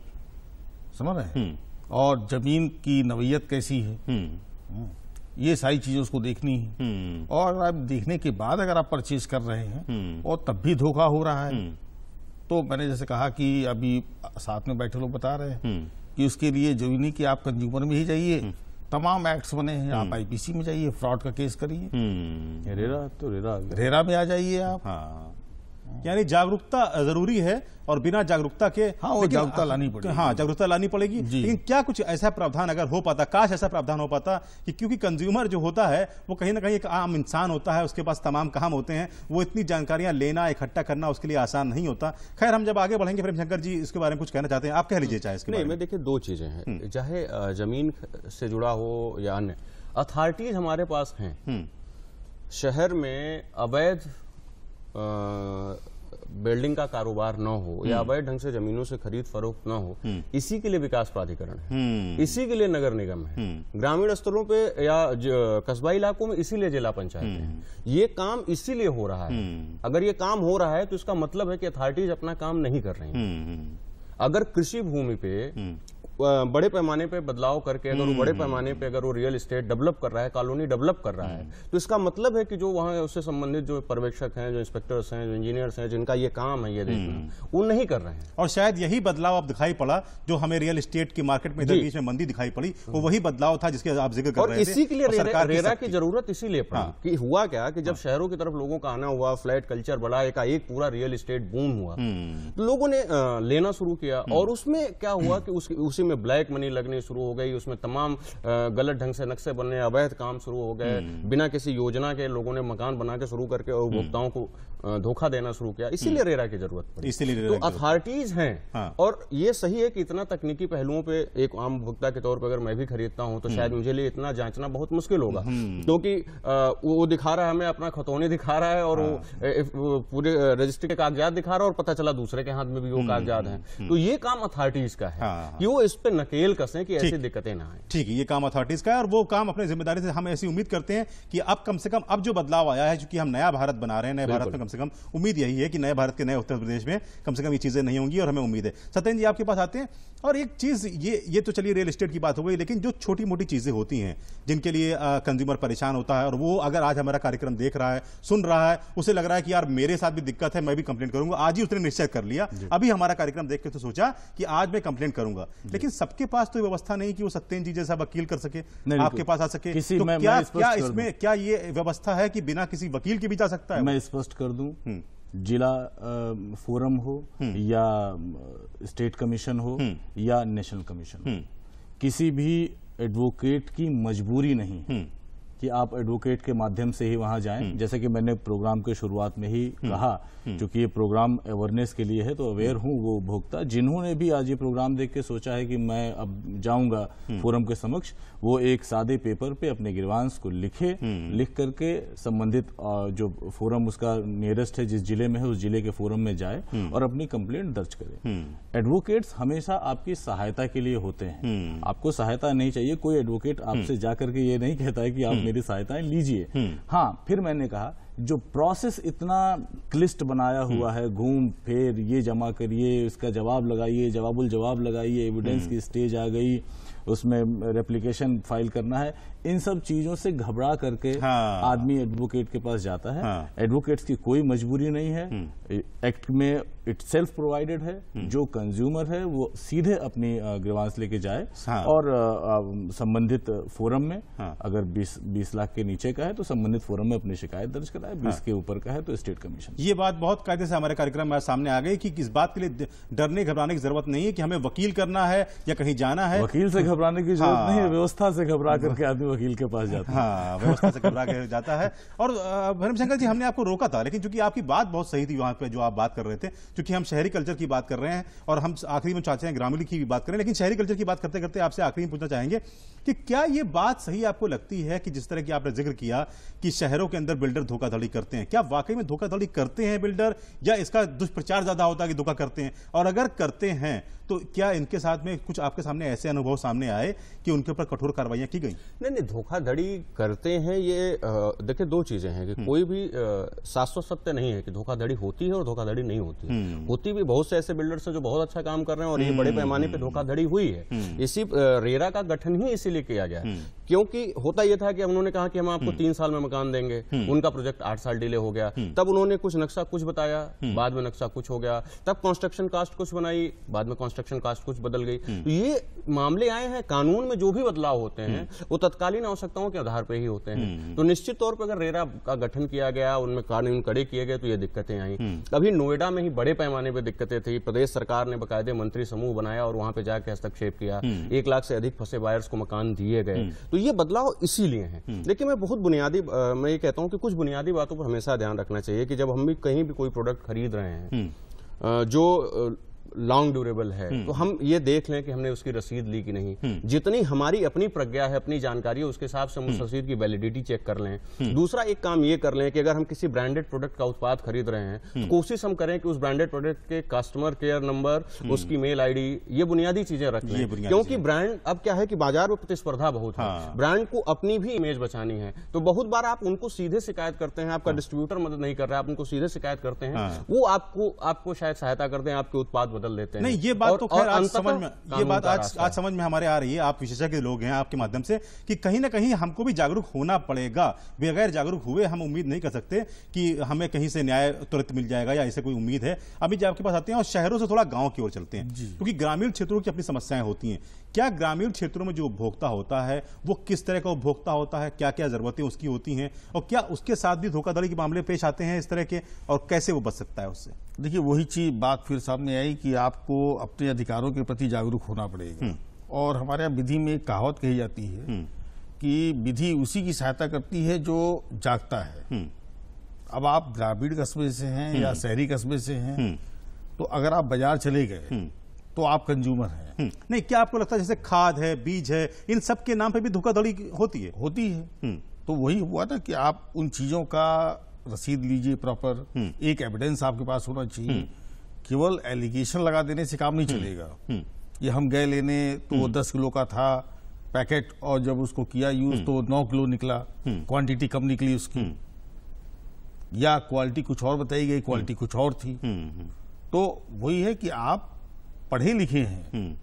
Speaker 2: समझ रहे हैं, और जमीन की नवैयत कैसी है, ये सारी चीजें उसको देखनी है। और आप देखने के बाद अगर आप परचेज कर रहे हैं और तब भी धोखा हो रहा है, तो मैंने जैसे कहा कि अभी साथ में बैठे लोग बता रहे हैं कि उसके लिए जरूरी नहीं कि आप कंज्यूमर में ही जाइए, तमाम एक्ट्स बने हैं, आप आईपीसी में जाइए, फ्रॉड का केस करिए, रेरा में आ जाइए आप।
Speaker 1: हाँ, यानी जागरूकता जरूरी है, और बिना जागरूकता के
Speaker 2: वो जागरूकता लानी पड़ेगी।
Speaker 1: हाँ, जागरूकता लानी पड़ेगी। लेकिन क्या कुछ ऐसा प्रावधान अगर हो पाता, काश ऐसा प्रावधान हो पाता कि क्योंकि कंज्यूमर जो होता है वो कहीं ना कहीं एक आम इंसान होता है, उसके पास तमाम काम होते हैं, वो इतनी जानकारियां लेना, इकट्ठा करना उसके लिए आसान नहीं होता। खैर, हम जब आगे बढ़ेंगे फिर शंकर जी इसके बारे में कुछ कहना चाहते हैं, आप कह लीजिए चाहे इसके बारे में।
Speaker 4: देखिए, दो चीजें हैं, चाहे जमीन से जुड़ा हो या अन्य अथॉरिटीज हमारे पास हैं। शहर में अवैध बिल्डिंग का कारोबार न हो या अवैध ढंग से जमीनों से खरीद फरोख्त न हो, इसी के लिए विकास प्राधिकरण है, इसी के लिए नगर निगम है, ग्रामीण स्तरों पे या कस्बा इलाकों में इसीलिए जिला पंचायत है। ये काम इसीलिए हो रहा है। अगर ये काम हो रहा है तो इसका मतलब है कि अथॉरिटीज अपना काम नहीं कर रही हैं। अगर कृषि भूमि पे बड़े पैमाने पे बदलाव करके अगर वो बड़े पैमाने पे अगर वो रियल एस्टेट डेवलप कर रहा है, कॉलोनी डेवलप कर रहा है, तो इसका मतलब है कि जो वहां उससे संबंधित जो पर्यवेक्षक हैं, जो इंस्पेक्टर्स हैं, जो इंजीनियर्स हैं, जिनका ये काम है ये देखना, वो नहीं कर रहे हैं।
Speaker 1: और शायद यही बदलाव अब दिखाई पड़ा जो हमें रियल एस्टेट की मार्केट में बीच में मंदी दिखाई पड़ी, वो वही बदलाव था जिसके आप जिक्र कर रहे थे।
Speaker 4: इसी के लिए रेरा की जरूरत इसीलिए पड़ी कि हुआ क्या कि जब शहरों की तरफ लोगों का आना हुआ, फ्लैट कल्चर बढ़ा, एक पूरा रियल एस्टेट बूम हुआ, तो लोगों ने लेना शुरू किया। और उसमें क्या हुआ कि उसी में ब्लैक मनी लगनी शुरू हो गई, उसमें तमाम गलत ढंग से नक्शे बनने, अवैध काम शुरू हो गए, बिना किसी योजना के लोगों ने मकान बना के शुरू करके उपभोक्ताओं को धोखा देना शुरू किया। इसीलिए रेरा की जरूरत पड़ी।
Speaker 1: इसीलिए
Speaker 4: तो अथॉरिटीज हैं। हाँ। और ये सही है कि इतना तकनीकी पहलुओं पे एक आम उपभोक्ता के तौर पर अगर मैं भी खरीदता हूं तो शायद मुझे लिए इतना जांचना बहुत मुश्किल होगा, क्योंकि वो दिखा रहा है हमें अपना खतौनी दिखा रहा है और वो पूरे रजिस्ट्री के कागजात दिखा रहा है और पता चला दूसरे के हाथ में भी वो कागजात हैं। तो ये काम अथॉरिटीज का है कि वो इस पे नकेल कसें कि ऐसी दिक्कतें ना आए।
Speaker 1: ठीक है, ये काम अथॉरिटीज का है और वो काम अपने जिम्मेदारी से हम ऐसी उम्मीद करते हैं कि अब कम से कम अब जो बदलाव आया है, क्योंकि हम नया भारत बना रहे हैं, नए भारत में कम से कम उम्मीद यही है कि नए भारत के नए उत्तर प्रदेश में कम से कम ये चीजें नहीं होंगी और हमें उम्मीद है। सत्येंद्र जी आपके पास आते हैं और एक चीज ये तो चलिए रियल एस्टेट की बात हो गई, लेकिन जो छोटी मोटी चीजें होती हैं जिनके लिए कंज्यूमर परेशान होता है और वो अगर आज हमारा कार्यक्रम देख रहा है, सुन रहा है, उसे लग रहा है कि यार मेरे साथ भी दिक्कत है, मैं भी कंप्लेंट करूंगा, आज ही उसने निश्चय कर लिया, अभी हमारा कार्यक्रम देख के तो सोचा कि आज मैं कंप्लेंट करूंगा, लेकिन सबके पास तो व्यवस्था नहीं कि वो सत्येंद्र जी जैसा वकील कर सके, आपके पास आ सके। तो क्या इसमें क्या ये व्यवस्था है कि बिना किसी वकील के भी जा सकता है?
Speaker 3: मैं स्पष्ट कर दूं, जिला फोरम हो या स्टेट कमीशन हो या नेशनल कमीशन, किसी भी एडवोकेट की मजबूरी नहीं कि आप एडवोकेट के माध्यम से ही वहां जाएं। जैसे कि मैंने प्रोग्राम के शुरुआत में ही कहा, क्योंकि ये प्रोग्राम अवेयरनेस के लिए है, तो अवेयर हूं वो उपभोक्ता जिन्होंने भी आज ये प्रोग्राम देख के सोचा है कि मैं अब जाऊंगा फोरम के समक्ष, वो एक सादे पेपर पे अपने ग्रीवांस को लिख करके संबंधित जो फोरम उसका नियरेस्ट है, जिस जिले में है उस जिले के फोरम में जाए और अपनी कंप्लेंट दर्ज करे। एडवोकेट्स हमेशा आपकी सहायता के लिए होते हैं, आपको सहायता नहीं चाहिए, कोई एडवोकेट आपसे जाकर के ये नहीं कहता है कि आप मेरी सहायताएं लीजिए। हाँ, फिर मैंने कहा जो प्रोसेस इतना क्लिष्ट बनाया हुआ है, घूम फिर ये जमा करिए, इसका जवाब लगाइए, जवाबुल जवाब लगाइए, एविडेंस की स्टेज आ गई, उसमें रेप्लिकेशन फाइल करना है, इन सब चीजों से घबरा करके आदमी एडवोकेट के पास जाता है। एडवोकेट्स की कोई मजबूरी नहीं है, एक्ट में इटसेल्फ प्रोवाइडेड है, जो कंज्यूमर है वो सीधे अपनी ग्रीवांस लेके जाए और संबंधित फोरम में, अगर 20 लाख के नीचे का है तो संबंधित फोरम में अपनी शिकायत दर्ज कराए, 20 के ऊपर का है तो स्टेट कमीशन।
Speaker 1: ये बात बहुत कायदे से हमारे कार्यक्रम में सामने आ गई कि इस बात के लिए डरने घबराने की जरूरत नहीं है कि हमें वकील करना है या कहीं जाना है।
Speaker 3: वकील से घबराने की जरूरत नहीं है, व्यवस्था से घबरा करके आदमी वकील के पास जाता है।
Speaker 1: हाँ, व्यवस्था से घबरा के जाता है। और भीमशंकर जी, हमने आपको रोका था, लेकिन चूंकि आपकी बात बहुत सही थी वहां पे जो आप बात कर रहे थे, क्योंकि हम शहरी कल्चर की बात कर रहे हैं और हम आखिरी में चाहते हैं ग्रामीण की भी बात करें, लेकिन शहरी कल्चर की बात करते करते आपसे आखिरी में पूछना चाहेंगे कि क्या ये बात सही आपको लगती है कि जिस तरह की आपने जिक्र किया कि शहरों के अंदर बिल्डर धोखाधड़ी करते हैं, क्या वाकई में धोखाधड़ी करते हैं बिल्डर, या इसका दुष्प्रचार ज्यादा होता है कि धोखा करते हैं? और अगर करते हैं तो क्या इनके साथ में कुछ आपके सामने ऐसे अनुभव सामने आए कि उनके ऊपर कठोर कार्रवाइयां की गई?
Speaker 4: नहीं, धोखाधड़ी करते हैं, ये देखिए दो चीजें हैं कि कोई भी शाश्वत सत्य नहीं है कि धोखाधड़ी होती है और धोखाधड़ी नहीं होती है। होती भी बहुत से ऐसे बिल्डर्स हैं जो बहुत अच्छा काम कर रहे हैं और ये बड़े पैमाने पे धोखाधड़ी हुई है। इसी रेरा का गठन ही इसीलिए किया गया है, क्योंकि होता यह था कि उन्होंने कहा कि हम आपको 3 साल में मकान देंगे, उनका प्रोजेक्ट 8 साल डिले हो गया, तब उन्होंने कुछ नक्शा कुछ बताया, बाद में नक्शा कुछ हो गया, तब कंस्ट्रक्शन कास्ट कुछ बनाई, बाद में कंस्ट्रक्शन कास्ट कुछ बदल गई। तो ये मामले आए हैं, कानून में जो भी बदलाव होते हैं वो तत्कालीन आवश्यकताओं के आधार पर ही होते हैं। तो निश्चित तौर पर अगर रेरा का गठन किया गया, उनमें कानून कड़े किए गए तो ये दिक्कतें आई। अभी नोएडा में ही बड़े पैमाने पर दिक्कतें थी, प्रदेश सरकार ने बाकायदे मंत्री समूह बनाया और वहां पर जाकर हस्तक्षेप किया, 1 लाख से अधिक फंसे बायर्स को मकान दिए गए। तो ये बदलाव इसीलिए है। लेकिन मैं बहुत बुनियादी मैं ये कहता हूं कि कुछ बुनियादी बातों पर हमेशा ध्यान रखना चाहिए कि जब हम भी कहीं भी कोई प्रोडक्ट खरीद रहे हैं जो लॉन्ग ड्यूरेबल है, तो हम ये देख लें कि हमने उसकी रसीद ली कि नहीं। जितनी हमारी अपनी प्रज्ञा है, अपनी जानकारी है, उसके हिसाब से हम उस रसीद की वैलिडिटी चेक कर लें। दूसरा एक काम ये कर लें कि अगर हम किसी ब्रांडेड प्रोडक्ट का उत्पाद खरीद रहे हैं तो कोशिश हम करें कि उस ब्रांडेड प्रोडक्ट के कस्टमर केयर नंबर, उसकी मेल आईडी, ये बुनियादी चीजें रख लें, क्योंकि ब्रांड अब क्या है कि बाजार में प्रतिस्पर्धा बहुत है, ब्रांड को अपनी भी इमेज बचानी है। तो बहुत बार आप उनको सीधे शिकायत करते हैं, आपका डिस्ट्रीब्यूटर मदद नहीं कर रहा है, आप उनको सीधे शिकायत करते हैं, वो आपको शायद सहायता करते हैं, आपके उत्पाद बदल देते हैं।
Speaker 1: नहीं, ये बात तो खैर आज समझ में, ये बात आज समझ में हमारे आ रही है, आप विशेषज्ञ लोग हैं, आपके माध्यम से, कि कहीं ना कहीं हमको भी जागरूक होना पड़ेगा। बगैर जागरूक हुए हम उम्मीद नहीं कर सकते कि हमें कहीं से न्याय तुरंत मिल जाएगा या ऐसे कोई उम्मीद है। अभी जब आपके पास आते हैं और शहरों से थोड़ा गांव की ओर चलते हैं, क्योंकि ग्रामीण क्षेत्रों की अपनी समस्याएं होती हैं। क्या ग्रामीण क्षेत्रों में जो उपभोक्ता होता है वो किस तरह का उपभोक्ता होता है, क्या क्या जरूरतें उसकी होती हैं, और क्या उसके साथ भी धोखाधड़ी के मामले पेश आते हैं इस तरह के, और कैसे वो बच सकता है उससे?
Speaker 2: देखिए, वही चीज बात फिर सामने आई कि आपको अपने अधिकारों के प्रति जागरूक होना पड़ेगा। और हमारे यहाँ विधि में एक कहावत कही जाती है कि विधि उसी की सहायता करती है जो जागता है। अब आप ग्रामीण कस्बे से हैं या शहरी कस्बे से हैं, तो अगर आप बाजार चले गए तो आप कंज्यूमर हैं।
Speaker 1: नहीं, क्या आपको लगता है जैसे खाद है, बीज है, इन सब के नाम पे भी धोखाधड़ी होती है?
Speaker 2: होती है। तो वही हुआ ना कि आप उन चीजों का रसीद लीजिए प्रॉपर, एक एविडेंस आपके पास होना चाहिए। केवल एलिगेशन लगा देने से काम नहीं चलेगा। ये हम गए लेने तो वो 10 किलो का था पैकेट, और जब उसको किया यूज तो 9 किलो निकला, क्वांटिटी कम निकली उसकी, या क्वालिटी कुछ और बताई गई, क्वालिटी कुछ और थी। तो वही है कि आप पढ़े लिखे हैं,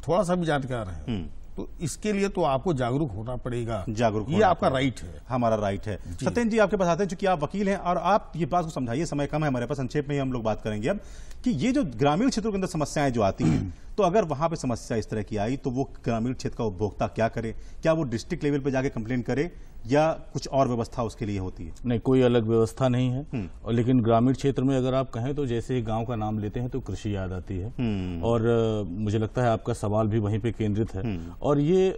Speaker 2: थोड़ा सा भी जानकार हैं, तो इसके लिए तो आपको जागरूक होना पड़ेगा।
Speaker 1: जागरूक
Speaker 2: ये आपका राइट है,
Speaker 1: हमारा राइट है। सत्येंद्र जी, आपके पास आते हैं, चूंकि आप वकील हैं और आप ये बात को समझाइए, समय कम है हमारे पास, संक्षेप में ही हम लोग बात करेंगे अब, कि ये जो ग्रामीण क्षेत्रों के अंदर समस्याएं जो आती हैं, तो अगर वहां पे समस्या इस तरह की आई तो वो ग्रामीण क्षेत्र का उपभोक्ता क्या करे? क्या वो डिस्ट्रिक्ट लेवल पे जाके कंप्लेन करे या कुछ और व्यवस्था उसके लिए होती है?
Speaker 3: नहीं, कोई अलग व्यवस्था नहीं है। और लेकिन ग्रामीण क्षेत्र में अगर आप कहें तो जैसे ही गांव का नाम लेते हैं तो कृषि याद आती है, और मुझे लगता है आपका सवाल भी वहीं पे केंद्रित है। और ये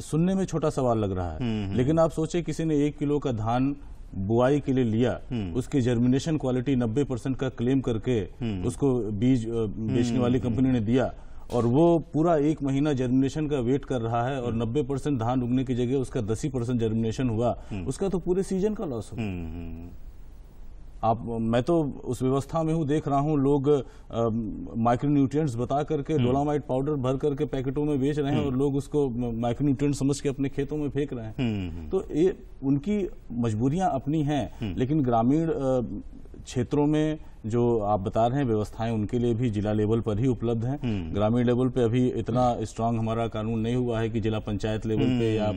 Speaker 3: सुनने में छोटा सवाल लग रहा है, लेकिन आप सोचे किसी ने 1 किलो का धान बुआई के लिए लिया, उसकी जर्मिनेशन क्वालिटी 90% का क्लेम करके उसको बीज बेचने वाली कंपनी ने दिया, और वो पूरा 1 महीना जर्मिनेशन का वेट कर रहा है, और 90% धान उगने की जगह उसका 10% जर्मिनेशन हुआ, उसका तो पूरे सीजन का लॉस हो। मैं तो उस व्यवस्था में हूँ, देख रहा हूँ लोग माइक्रोन्यूट्रिएंट्स बता करके डोलामाइट पाउडर भर करके पैकेटों में बेच रहे हैं, और लोग उसको माइक्रोन्यूट्रिएंट समझ के अपने खेतों में फेंक रहे हैं। तो ये उनकी मजबूरियां अपनी हैं, लेकिन ग्रामीण क्षेत्रों में जो आप बता रहे हैं व्यवस्थाएं उनके लिए भी जिला लेवल पर ही उपलब्ध हैं। ग्रामीण लेवल पे अभी इतना स्ट्रांग हमारा कानून नहीं हुआ है कि जिला पंचायत लेवल पे या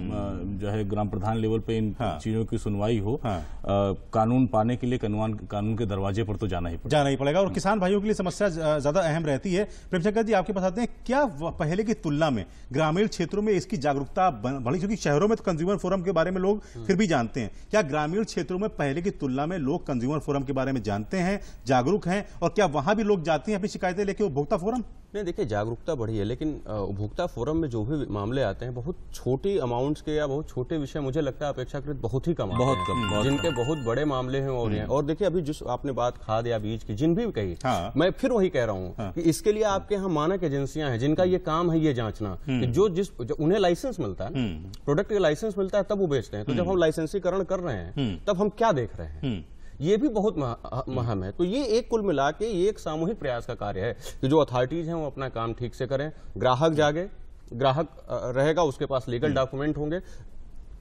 Speaker 3: जो है ग्राम प्रधान लेवल पे इन चीजों की सुनवाई हो। कानून पाने के लिए कानून के दरवाजे पर तो जाना ही पड़ेगा।
Speaker 1: और किसान भाइयों के लिए समस्या ज्यादा अहम रहती है। प्रेमशंकर जी, आपके पास आते हैं, क्या पहले की तुलना में ग्रामीण क्षेत्रों में इसकी जागरूकता बढ़ी? क्योंकि शहरों में तो कंज्यूमर फोरम के बारे में लोग फिर भी जानते हैं, क्या ग्रामीण क्षेत्रों में पहले की तुलना में लोग कंज्यूमर फोरम के बारे में जानते हैं, जागरूक हैं, और क्या वहां भी लोग जाते हैं अपनी शिकायतें लेके उपभोक्ता फोरम?
Speaker 4: नहीं, देखिए जागरूकता बढ़ी है, लेकिन उपभोक्ता फोरम में जो भी मामले आते हैं बहुत छोटी अमाउंट्स के या बहुत छोटे विषय मुझे लगता है अपेक्षाकृत बहुत ही कम, बहुत कम, जिनके बहुत बड़े मामले हैं और हैं। और देखिए अभी जिस आपने बात खाद या बीज की जिन भी कही, मैं फिर वही कह रहा हूँ कि इसके लिए आपके यहाँ मानक एजेंसियां हैं जिनका ये काम है ये जांचना कि जो उन्हें लाइसेंस मिलता है, प्रोडक्ट का लाइसेंस मिलता है तब वो बेचते हैं। तो जब हम लाइसेंसीकरण कर रहे हैं तब हम क्या देख रहे हैं, ये भी बहुत अहम है। तो ये एक कुल मिला के ये एक सामूहिक प्रयास का कार्य है कि जो अथॉरिटीज हैं वो अपना काम ठीक से करें, ग्राहक जागे, ग्राहक रहेगा, उसके पास लीगल डॉक्यूमेंट होंगे,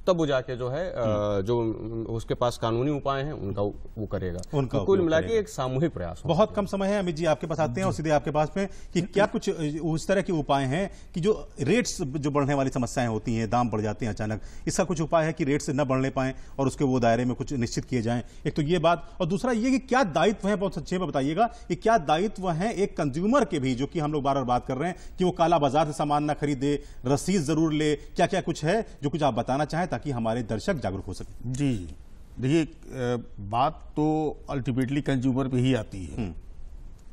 Speaker 4: तब वो जाके जो है जो उसके पास कानूनी उपाय हैं उनका वो करेगा। तो कुल मिला के एक सामूहिक प्रयास।
Speaker 1: बहुत कम समय है, अमित जी आपके पास आते हैं और सीधे आपके पास में कि क्या कुछ उस तरह के उपाय हैं कि जो रेट्स जो बढ़ने वाली समस्याएं होती हैं, दाम बढ़ जाते हैं अचानक, इसका कुछ उपाय है कि रेट से न बढ़ने पाए और उसके वो दायरे में कुछ निश्चित किए जाएं? एक तो ये बात, और दूसरा ये कि क्या दायित्व है, बहुत संक्षेप में बताइएगा कि क्या दायित्व है एक कंज्यूमर के भी, जो कि हम लोग बार बार बात कर रहे हैं कि वो काला बाजार से सामान ना खरीदे, रसीद जरूर ले, क्या क्या कुछ है जो कुछ आप बताना चाहें ताकि हमारे दर्शक जागरूक हो सके?
Speaker 2: जी देखिए, बात तो अल्टीमेटली कंज्यूमर पे ही आती है,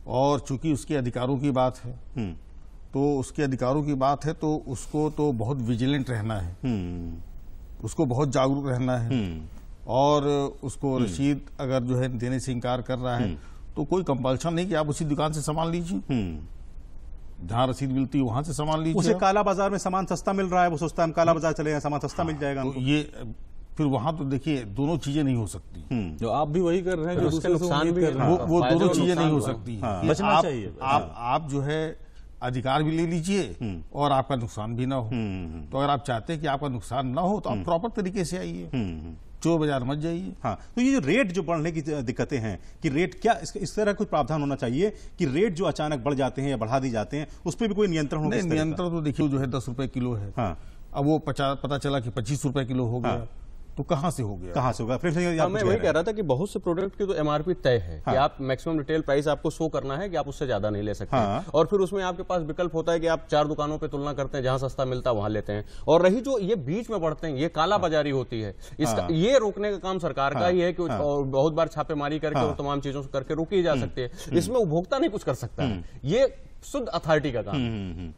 Speaker 2: और चूंकि उसके अधिकारों की बात है, तो उसके अधिकारों की बात है तो उसको तो बहुत विजिलेंट रहना है, उसको बहुत जागरूक रहना है, और उसको रसीद अगर जो है देने से इनकार कर रहा है तो कोई कंपल्शन नहीं कि आप उसी दुकान से सामान लीजिए, जहां रसीद मिलती है वहां से सामान लीजिए।
Speaker 1: उसे काला बाजार में सामान सस्ता मिल रहा है, वो सोचता है हम काला बाजार चले जाएं, सामान सस्ता मिल जाएगा।
Speaker 2: तो ये फिर वहां तो देखिए दोनों चीजें नहीं हो सकती।
Speaker 3: जो आप भी वही कर रहे हैं, जो दूसरे
Speaker 4: नुकसान भी कर रहे हैं,
Speaker 2: वो दोनों चीजें नहीं हो सकती।
Speaker 3: बचना चाहिए।
Speaker 2: आप जो है अधिकार भी ले लीजिए और आपका नुकसान भी ना हो। तो अगर आप चाहते हैं कि आपका नुकसान ना हो तो आप प्रॉपर तरीके से आइए, चोर बाजार मत जाइए।
Speaker 1: हाँ, तो ये जो रेट जो बढ़ने की दिक्कतें हैं कि रेट क्या इस तरह कुछ प्रावधान होना चाहिए कि रेट जो अचानक बढ़ जाते हैं या बढ़ा दी जाते हैं उस पर भी कोई नियंत्रण हो?
Speaker 2: नियंत्रण तो देखिए जो है 10 रुपए किलो है, अब वो पता चला कि 25 रुपए किलो हो गया, तो कहां से हो गया?
Speaker 1: कहां से होगा?
Speaker 4: मैं वही कह रहा था कि बहुत से प्रोडक्ट की तो एमआरपी तय है कि आप मैक्सिमम रिटेल प्राइस आपको शो करना है कि आप उससे ज्यादा नहीं ले सकते। और फिर उसमें आपके पास विकल्प होता है कि आप 4 दुकानों पे तुलना करते हैं, जहां सस्ता मिलता है वहां लेते हैं। और रही जो ये बीच में बढ़ते हैं, ये काला बाजारी होती है, इसका ये रोकने का काम सरकार का ही है कि और बहुत बार छापेमारी करके और तमाम चीजों से करके रोकी जा सकती है। इसमें उपभोक्ता नहीं कुछ कर सकता है, ये शुद्ध अथॉरिटी का काम है।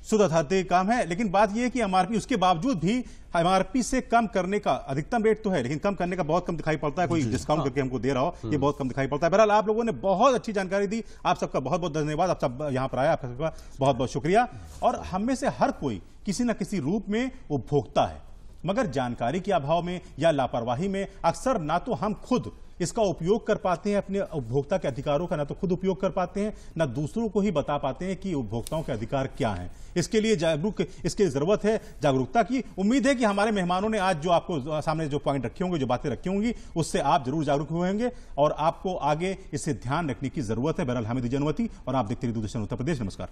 Speaker 1: शुद्ध अर्थात काम है। लेकिन बात यह है कि एमआरपी उसके बावजूद भी एमआरपी से कम करने का अधिकतम रेट तो है, लेकिन कम करने का बहुत कम दिखाई पड़ता है। कोई डिस्काउंट करके हमको दे रहा हो, ये बहुत कम दिखाई पड़ता है। बहरहाल आप लोगों ने बहुत अच्छी जानकारी दी, आप सबका बहुत बहुत धन्यवाद। आप सब यहाँ पर आए, आपका सबका बहुत बहुत शुक्रिया। और हम में से हर कोई किसी न किसी रूप में उपभोक्ता है, मगर जानकारी के अभाव में या लापरवाही में अक्सर ना तो हम खुद इसका उपयोग कर पाते हैं, अपने उपभोक्ता के अधिकारों का ना तो खुद उपयोग कर पाते हैं, ना दूसरों को ही बता पाते हैं कि उपभोक्ताओं के अधिकार क्या हैं। इसके लिए इसकी जरूरत है जागरूकता की। उम्मीद है कि हमारे मेहमानों ने आज जो आपको सामने जो पॉइंट रखे होंगे, जो बातें रखी होंगी, उससे आप जरूर जागरूक हुए होंगे और आपको आगे इससे ध्यान रखने की जरूरत है। बहरहाल हमें दीजिए अनुमति और आप देखते रहिए दूरदर्शन उत्तर प्रदेश। नमस्कार।